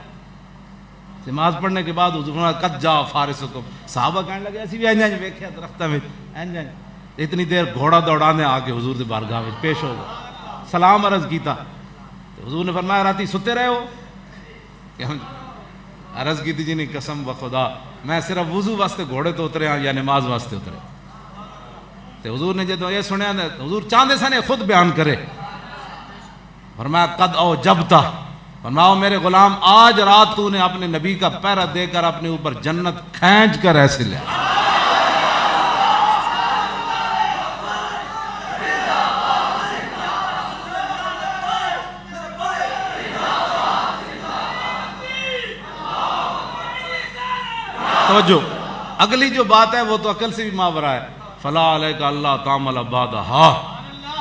نماز پڑھنے کے بعد حضور فرمایا قد جاء فارسکم. صحابہ کہنے لگے اسی بھی انج ویکھیا درختاں وچ انج. اتنی دیر گھوڑا دوڑانے آ کے حضور دی بارگاہ میں پیش ہو گئے, سلام عرض کیتا تو حضور نے فرمایا راتی ستے رہے ہو؟ عرض کی تھی جی نہیں قسم بخدا میں صرف وضو واسطے گھوڑے تو اترے ہاں یا نماز واسطے اترے. تو حضور نے جب یہ سنیا حضور چاہتے سن خود بیان کرے. فرمایا قد او جبتا, فرماؤ میرے غلام آج رات تو نے اپنے نبی کا پہرا دے کر اپنے اوپر جنت کھینچ کر ایسے لے. توجہ, اگلی جو بات ہے وہ تو عقل سے بھی ماورا ہے. فلا علیک اللہ تعمل بعدہا,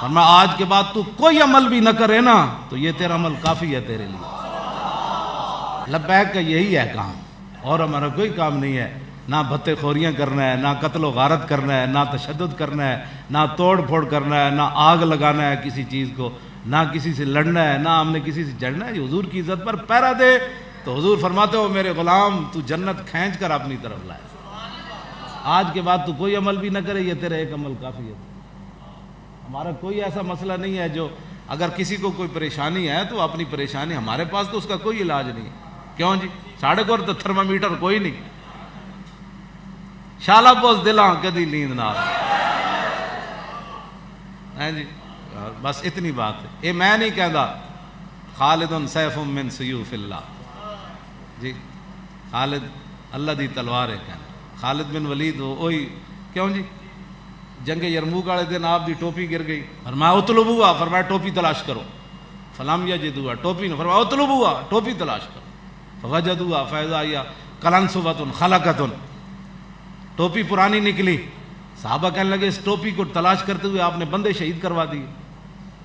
اور میں آج کے بعد تو کوئی عمل بھی نہ کرے نا تو یہ تیرا عمل کافی ہے تیرے لیے. لبیک کا یہی ہے کام, اور ہمارا کوئی کام نہیں ہے. نہ بھتے خوریاں کرنا ہے, نہ قتل و غارت کرنا ہے, نہ تشدد کرنا ہے, نہ توڑ پھوڑ کرنا ہے, نہ آگ لگانا ہے کسی چیز کو, نہ کسی سے لڑنا ہے, نہ ہم نے کسی سے جڑنا ہے. حضور کی عزت پر پہرا دے تو حضور فرماتے ہو میرے غلام تو جنت کھینچ کر اپنی طرف لائے، آج کے بعد تو کوئی عمل بھی نہ کرے، یہ تیرا ایک عمل کافی ہے۔ ہمارا کوئی ایسا مسئلہ نہیں ہے جو اگر کسی کو کوئی پریشانی ہے تو اپنی پریشانی، ہمارے پاس تو اس کا کوئی علاج نہیں ہے۔ کیوں جی؟ ساڑھے کو تو تھرمامیٹر کوئی نہیں، شالا پوس دلاں کدی نیند نہ آئے جی، بس اتنی بات ہے۔ یہ میں نہیں کہتا خالد سیف من سیوف اللہ جی، خالد اللہ دی تلوار ہے کہنا۔ خالد بن ولید وہی، کیوں جی؟ جنگ یرموک والے دن آپ دی ٹوپی گر گئی، فرمایا اطلبوها، فرمایا ٹوپی تلاش کرو، فلم یجدوها، ٹوپی نے فرمایا اطلبوها، ٹوپی تلاش کرو، فوجدوها فاذا هي قلنسوۃ خلقۃ، ٹوپی پرانی نکلی، صحابہ کہنے لگے اس ٹوپی کو تلاش کرتے ہوئے آپ نے بندے شہید کروا دیے،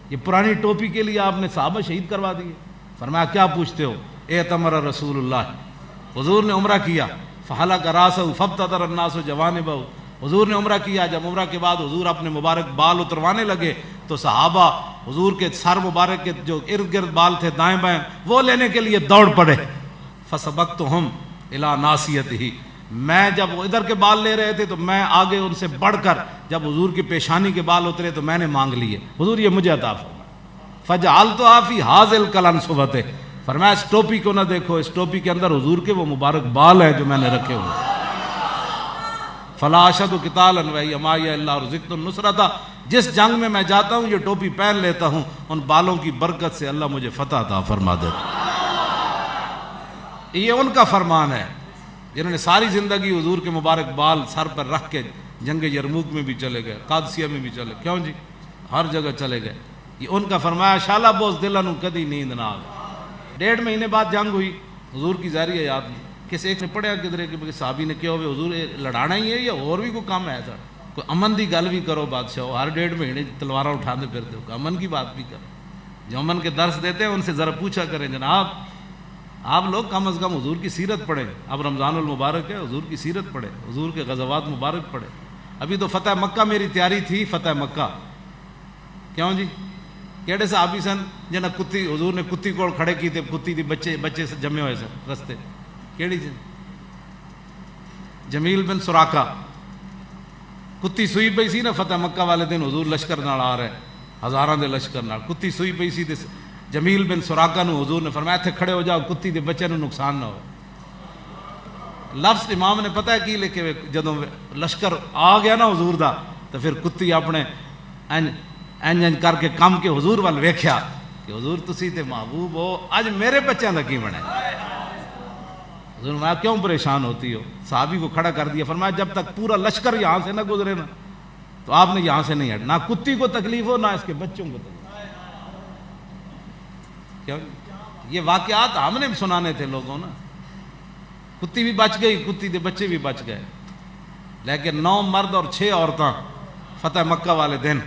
یہ پرانی ٹوپی کے لیے آپ نے صحابہ شہید کروا دیے۔ فرمایا کیا پوچھتے ہو؟ اعتمر رسول اللہ، حضور نے عمرہ کیا، فحلق راسہ فابتدر الناس جوانبہ، حضور نے عمرہ کیا، جب عمرہ کے بعد حضور اپنے مبارک بال اتروانے لگے تو صحابہ حضور کے سر مبارک کے جو ارد گرد بال تھے دائیں بائیں وہ لینے کے لیے دوڑ پڑے، فسبقتہم الی ناصیتہ، میں جب وہ ادھر کے بال لے رہے تھے تو میں آگے ان سے بڑھ کر جب حضور کی پیشانی کے بال اترے تو میں نے مانگ لیے، حضور یہ مجھے عطا فرمائے، فجعلتھا فی ھذا القلنسوۃ، فرمایا اس ٹوپی کو نہ دیکھو، اس ٹوپی کے اندر حضور کے وہ مبارک بال ہیں جو میں نے رکھے ہوئے، فلا اشد قتالا وہی معی الا رزقت النصرۃ، جس جنگ میں جاتا ہوں یہ ٹوپی پہن لیتا ہوں، ان بالوں کی برکت سے اللہ مجھے فتح عطا فرما دیتا۔ یہ ان کا فرمان ہے جنہوں نے ساری زندگی حضور کے مبارک بال سر پر رکھ کے جنگ یرموک میں بھی چلے گئے، قادسیہ میں بھی چلے، کیوں جی؟ ہر جگہ چلے گئے، یہ ان کا فرمایا شالا بوس دلانو کدی نیند نہ آئے۔ 1.5 مہینے بعد جنگ ہوئی، حضور کی ظاہری یاد نہیں، کسی ایک نے پڑھیا کدھر کہ صحابی نے کیا ہوئے حضور لڑانا ہی ہے یا اور بھی کوئی کام ہے سر، کوئی امن دی گل بھی کرو بادشاہ، ہر 1.5 مہینے تلواریں اٹھاتے پھرتے ہو، امن کی بات بھی کرو، جو امن کے درس دیتے ہیں ان سے ذرا پوچھا کریں جناب آپ لوگ کم از کم حضور کی سیرت پڑھیں، اب رمضان المبارک ہے، حضور کی سیرت پڑھیں، حضور کے غزوات مبارک پڑھیں۔ ابھی تو فتح مکہ میری تیاری تھی، فتح مکہ، کیوں جی؟ کیڑے صحابی سن جنہیں کتی حضور نے کتی کول کھڑے کی تھے، کتی دی بچے سے جمے ہوئے سن رستے، کیڑی سی؟ جمیل بن سراقہ، کتی سوئی پئی سی نا فتح مکہ والے دن حضور لشکر نال آ رہے ہزاراں دے لشکر نال، کتی سوئی پئی سی تے جمیل بن سراقہ نو حضور نے فرمایا تھے کھڑے ہو جاؤ کتی دے بچے نو نقصان نہ ہو۔ لفظ امام نے پتہ ہے کی لکھے، جدوں لشکر آ گیا نا حضور دا تو پھر کتی اپنے انج کر کے کم کے حضور وال ویکھیا کہ حضور تسی تے محبوب ہو، اج میرے بچیاں دا کی بنے؟ حضور نے کیوں پریشان ہوتی ہو؟ صحابی کو کھڑا کر دیا، فرمایا جب تک پورا لشکر یہاں سے نہ گزرے نا تو آپ نے یہاں سے نہیں ہٹ، نہ کتی کو تکلیف ہو نہ اس کے بچوں کو تکلیف۔ کیا یہ واقعات ہم نے سنانے تھے لوگوں نا، کتی بھی بچ گئی، کتی دے بچے بھی بچ گئے، لیکن 9 مرد اور 6 عورتاں فتح مکہ والے دن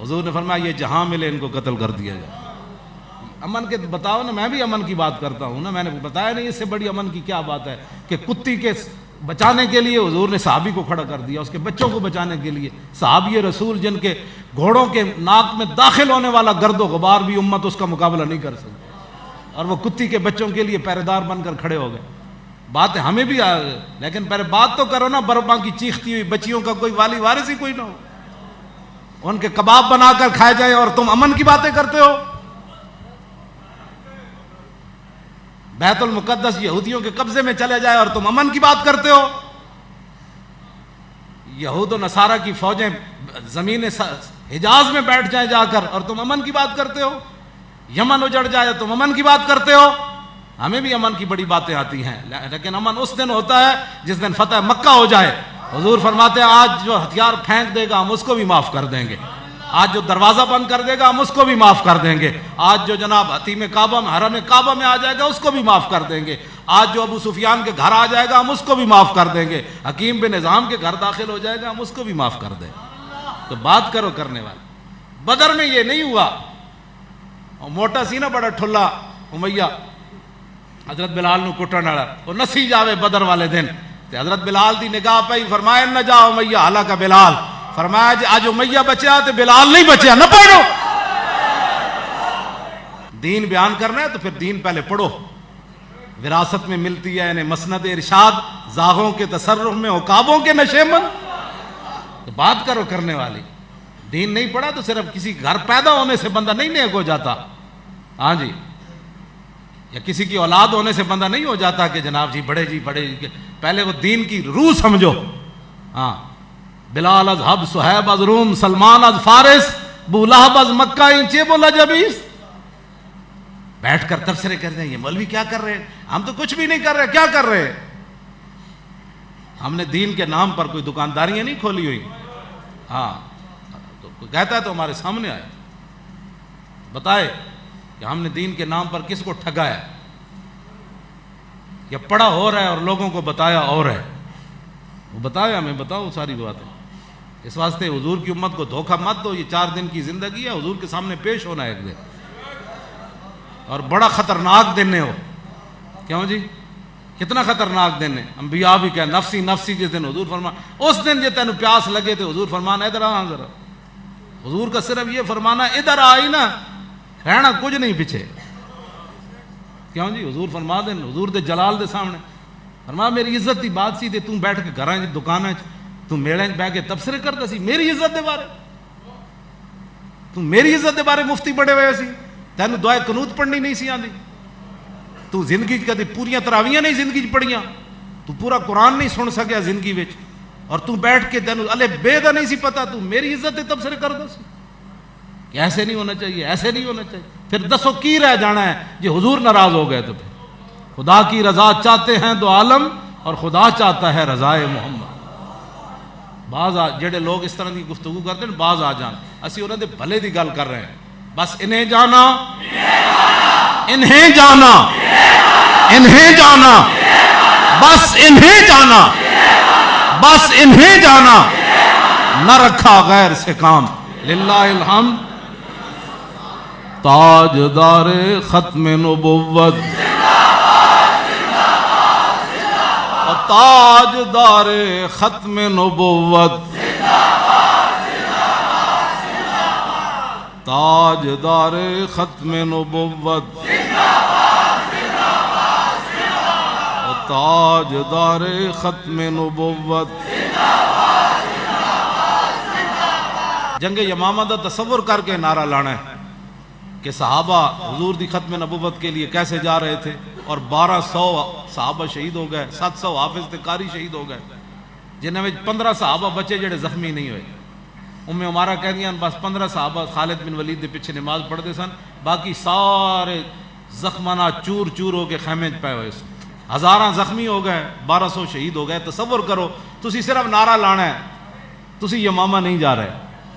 حضور نے فرمایا یہ جہاں ملے ان کو قتل کر دیا جائے۔ امن کے بتاؤ نا، میں بھی امن کی بات کرتا ہوں نا، میں نے بتایا نہیں اس سے بڑی امن کی کیا بات ہے کہ کتی کے بچانے کے لیے حضور نے صحابی کو کھڑا کر دیا، اس کے بچوں کو بچانے کے لیے۔ صحابی رسول جن کے گھوڑوں کے ناک میں داخل ہونے والا گرد و غبار بھی امت اس کا مقابلہ نہیں کر سکتی، اور وہ کتی کے بچوں کے لیے پہرے دار بن کر کھڑے ہو گئے۔ بات ہے ہمیں بھی لیکن پہلے بات تو کرو نا، برپا کی چیختی ہوئی بچیوں کا کوئی والی وارث ہی کوئی نہ ہو، ان کے کباب بنا کر کھائے جائیں اور تم امن کی باتیں کرتے ہو۔ بیت المقدس یہودیوں کے قبضے میں چلے جائے اور تم امن کی بات کرتے ہو۔ یہود و نصارہ کی فوجیں زمین حجاز میں بیٹھ جائیں جا کر اور تم امن کی بات کرتے ہو۔ یمن اجڑ جائے تم امن کی بات کرتے ہو۔ ہمیں بھی امن کی بڑی باتیں آتی ہیں، لیکن امن اس دن ہوتا ہے جس دن فتح مکہ ہو جائے۔ حضور فرماتے ہیں آج جو ہتھیار پھینک دے گا ہم اس کو بھی معاف کر دیں گے، آج جو دروازہ بند کر دے گا ہم اس کو بھی معاف کر دیں گے، آج جو جناب حتیم کعبہ میں حرم کعبہ میں آ جائے گا اس کو بھی معاف کر دیں گے، آج جو ابو سفیان کے گھر آ جائے گا ہم اس کو بھی معاف کر دیں گے، حکیم بن نظام کے گھر داخل ہو جائے گا ہم اس کو بھی معاف کر دیں گے۔ تو بات کرو کرنے والے۔ بدر میں یہ نہیں ہوا، موٹا سی نا بڑا ٹھلا امیہ حضرت بلال نو کٹن والا، وہ نسی جاوے بدر والے دن تے حضرت بلال دی نگاہ پئی، فرمایا نہ جا امیہ ہلاکا بلال، فرمایا جی آج امیہ بچیا تے بلال نہیں بچیا، نہ پڑھو۔ دین بیان کرنا ہے تو پھر دین پہلے پڑھو، وراثت میں ملتی ہے انہیں مسند ارشاد، زاغوں کے تصرف میں عقابوں کے نشیمن. تو بات کرو کرنے والی. دین نہیں پڑھا تو صرف کسی گھر پیدا ہونے سے بندہ نہیں نیک ہو جاتا. ہاں جی، یا کسی کی اولاد ہونے سے بندہ نہیں ہو جاتا کہ جناب جی بڑے جی بڑے جی. پہلے وہ دین کی روح سمجھو. ہاں، بلال از حب، صہیب از روم، سلمان از فارس، ابو لہب از مکہ، انچے بولا جبیس. بیٹھ کر تبصرے کر رہے ہیں یہ مولوی کیا کر رہے ہیں، ہم تو کچھ بھی نہیں کر رہے. کیا کر رہے ہیں؟ ہم نے دین کے نام پر کوئی دکانداریاں نہیں کھولی ہوئی. ہاں، تو کوئی کہتا ہے تو ہمارے سامنے آئے بتائے کہ ہم نے دین کے نام پر کس کو ٹھگایا، یا پڑھا ہو رہا ہے اور لوگوں کو بتایا اور ہے. وہ بتایا ہمیں، بتاؤ ساری باتیں. اس واسطے حضور کی امت کو دھوکہ مت دو. یہ 4 دن کی زندگی ہے، حضور کے سامنے پیش ہونا ہے ایک دن، اور بڑا خطرناک دن ہے وہ. کیوں جی؟ کتنا خطرناک دن ہے. انبیاء بھی کہ نفسی نفسی جس دن حضور فرما، اس دن جو تینوں پیاس لگے تھے حضور فرمانا ادھر آ ذرا. حضور کا صرف یہ فرمانا ادھر آئی نا، رہنا کچھ نہیں پیچھے. کیوں جی؟ حضور فرما دین، حضور دے جلال دے سامنے فرما میری عزت دی بات سی تے توں بیٹھ کے گھراں دکاناں تو میڑے بیٹھ کے تبصرے کردا سی میری عزت دے بارے. تو میری عزت دے بارے مفتی بڑے ہوئے سی، تینوں دعائے قنوت پڑھنی نہیں سی آندی. تو زندگی کدی پوریاں تراویاں نہیں زندگی پڑھیاں، تو پورا قرآن نہیں سن سکیا زندگی وچ، اور تو بیٹھ کے تینوں الے بے دا نہیں سی پتا، تو میری عزت دے تبصرے کردا سی کہ ایسے نہیں ہونا چاہیے، ایسے نہیں ہونا چاہیے. پھر دسو کی رہ جانا ہے جی حضور ناراض ہو گئے تو پھر خدا کی رضا چاہتے ہیں دو عالم، اور خدا چاہتا ہے رضائے محمد. بعض جڑے لوگ اس طرح کی گفتگو کرتے ہیں بعض آ جان، اسی انہوں نے بھلے دی گل کر رہے ہیں. بس انہیں جانا، انہیں جانا، انہیں جانا، بس انہیں جانا، بس انہیں جانا، نہ رکھا غیر سے کام. للہ الحمد. تاجدار ختم نبوت، تاجدار ختم نبوت، تاجدار ختم نبوت، تاجدار ختم نبوت. جنگ یمامہ دا تصور کر کے نعرہ لانا ہے کہ صحابہ حضور دی ختم نبوت کے لیے کیسے جا رہے تھے، اور 1200 صحابہ شہید ہو گئے، 700 حافظ تے قاری شہید ہو گئے، جنہاں وچ 15 صحابہ بچے جڑے زخمی نہیں ہوئے. عمارہ کہندیاں بس 15 صحابہ خالد بن ولید دے پیچھے نماز پڑھتے سن، باقی سارے زخمانہ چور چور ہو کے خیمے پے ہوئے سن. ہزاراں زخمی ہو گئے، 1200 شہید ہو گئے. تصور کرو تسی صرف نعرہ لانا ہے، تسی یمامہ نہیں جا رہے.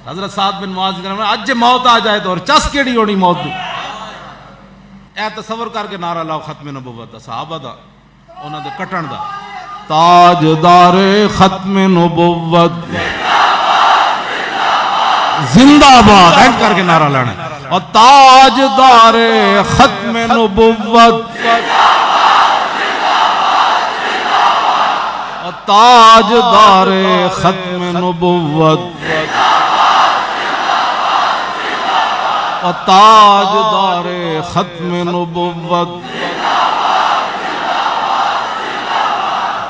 حضرت سعد بن معاذ اج موت آ جائے تو اور چس کیڑی ہونی موت دی. اے تصور کر کے نعرہ لاؤ ختم نبوت دا، صحابہ دا، انہاں دے کٹن دا. تاجدار ختم نبوت زندہ باد ایڈ کر کے نعرہ لانا ہے. اور تاجدار ختم نبوت، اور تاجدار ختم نبوت، اور تاجدار ختم نبوت،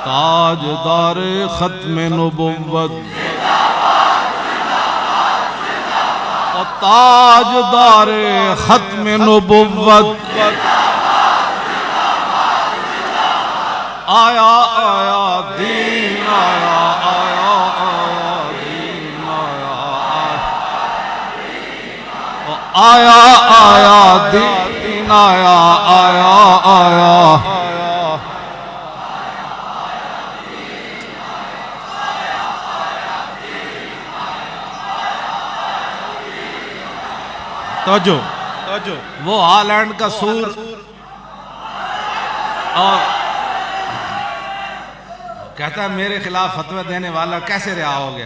تاجدار ختم نبوت، اور تاجدار ختم نبوت. آیا آیا دین آیا، آیا آیا دین آیا، آیا آیا دین آیا، آیا آیا. توجہ، وہ ہالینڈ کا سور اور کہتا ہے میرے خلاف فتوی دینے والا کیسے رہا ہو گیا.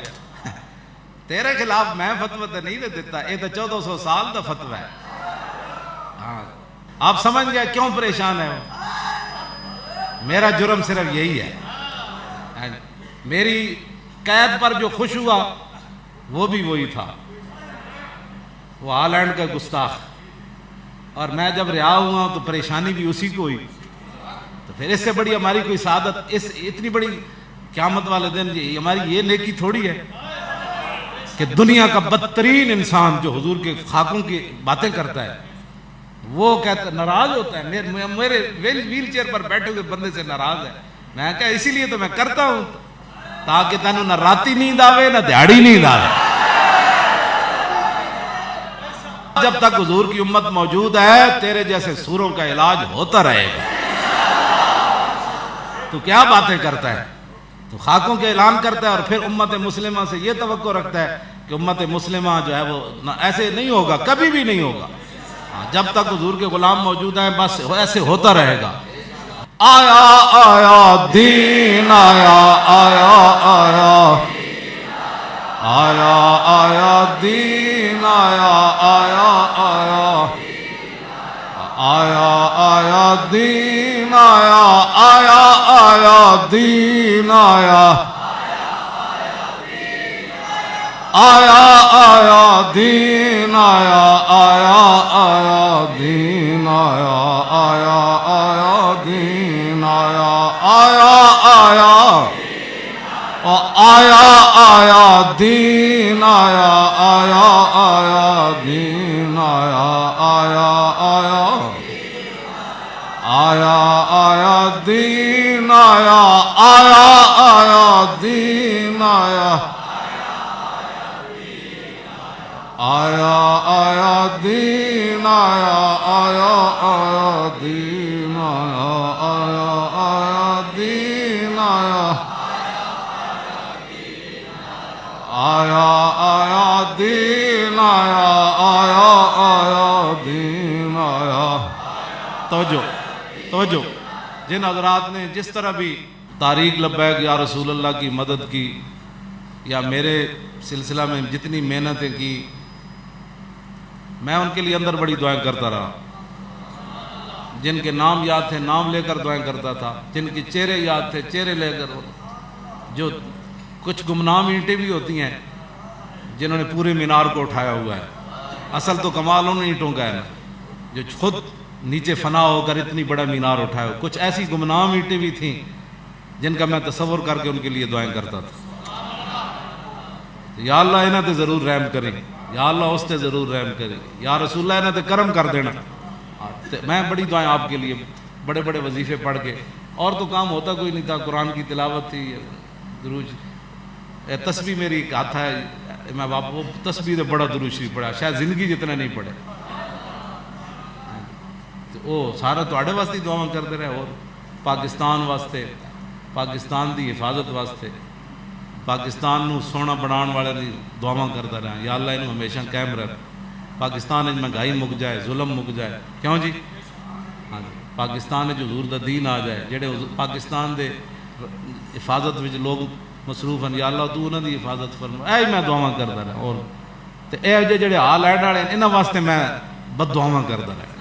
تیرے خلاف میں فتوی تو نہیں دیتا، یہ تو 1400 سال کا فتوی ہے. ہاں آپ سمجھ گئے کیوں پریشان ہے. میرا جرم صرف یہی ہے، میری قید پر جو خوش ہوا وہ بھی وہی تھا، وہ ہالینڈ کا گستاخ. اور میں جب رہا ہوا تو پریشانی بھی اسی کو ہوئی. پھر اس سے بڑی ہماری کوئی سعادت، اس اتنی بڑی قیامت والے دن ہماری یہ نیکی تھوڑی ہے کہ دنیا کا بدترین انسان جو حضور کے خاکوں کی باتیں کرتا ہے وہ کہتا ناراض ہوتا ہے، میرے ویل چیئر پر بیٹھے ہوئے بندے سے ناراض ہے. میں کہا اسی لیے تو میں کرتا ہوں تاکہ تینوں نہ راتی نیند آوے نہ دیہاڑی نیند آوے. جب تک حضور کی امت موجود ہے تیرے جیسے سوروں کا علاج ہوتا رہے گا. تو کیا باتیں کرتا ہے، تو خاکوں کے اعلان کرتا ہے اور پھر امت مسلمہ سے یہ توقع رکھتا ہے کہ امت مسلمہ جو ہے وہ ایسے نہیں ہوگا، کبھی بھی نہیں ہوگا. جب تک حضور کے غلام موجود ہیں بس ایسے ہوتا رہے گا. آیا آیا دین آیا آیا آیا آیا آیا دین آیا آیا آیا آیا آیا دین آیا آیا آیا دین آیا آیا آیا دین آیا آیا آیا دین آیا آیا آیا دین آیا آیا آیا آیا آیا دین آیا آیا آیا دین آیا آیا آیا آیا آیا دین آیا آیا آیا دین آیا آیا آیا دین آیا آیا آیا دین آیا آیا آیا دین آیا آیا آیا دین آیا آیا آیا دین آیا. توجہ جن حضرات نے جس طرح بھی طریق لبیک یا رسول اللہ کی مدد کی یا میرے سلسلہ میں جتنی محنتیں کی، میں ان کے لیے اندر بڑی دعائیں کرتا رہا. جن کے نام یاد تھے نام لے کر دعائیں کرتا تھا، جن کے چہرے یاد تھے چہرے لے کر. جو کچھ گمنام اینٹیں بھی ہوتی ہیں جنہوں نے پورے مینار کو اٹھایا ہوا ہے، اصل تو کمال ان اینٹوں کا ہے جو خود نیچے فنا ہو کر اتنی بڑا مینار اٹھایا. کچھ ایسی گمنام اینٹیں بھی تھیں جن کا میں تصور کر کے ان کے لیے دعائیں کرتا تھا. یا اللہ انہاں تے ضرور رحم کریں، یا اللہ اس تے ضرور رحم کریں، یا رسول اللہ انہاں تے کرم کر دینا. میں بڑی دعائیں آپ کے لیے بڑے بڑے وظیفے پڑھ کے، اور تو کام ہوتا کوئی نہیں تھا، قرآن کی تلاوت تھی، دروج تسبیح میری ایک ہاتھ ہے، میں وہ تسبیح بڑا درود شریف پڑھا شاید زندگی جتنا نہیں پڑھے. وہ سارا تواڈے واسطے دعاواں کرتے رہے، اور پاکستان واسطے، پاکستان دی حفاظت واسطے، پاکستان نو سونا بنان والے دی دعاواں کرتا رہا. یا اللہ انہوں ہمیشہ قائم رکھ. پاکستان میں مہنگائی مک جائے، ظلم مک جائے. کیوں جی؟ ہاں جی، پاکستان جو حضور دا دین آ جائے، جڑے پاکستان دے حفاظت وچ لوگ مصروف ہیں، یا اللہ تو انہاں دی حفاظت فرما. اے میں دعاواں کرتا رہا. اور تے اے جڑے حال اینڈ والے انہاں واسطے میں بد دعاواں کرتا رہا.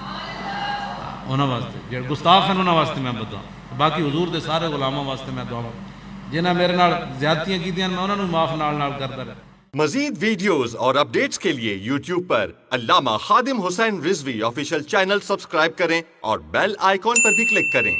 انہاں واسطے جڑے گستاخ ہیں انہاں واسطے میں بد دعا. باقی حضور دے سارے غلاماں واسطے میں دعاواں جنہاں میرے نال زیادتیاں کیتیاں میں انہاں نوں معاف نال کرتا رہا. مزید ویڈیوز اور اپڈیٹس کے لیے یوٹیوب پر علامہ Khadim Hussain Rizvi official channel subscribe کریں اور بیل آئیکن پر بھی کلک کریں.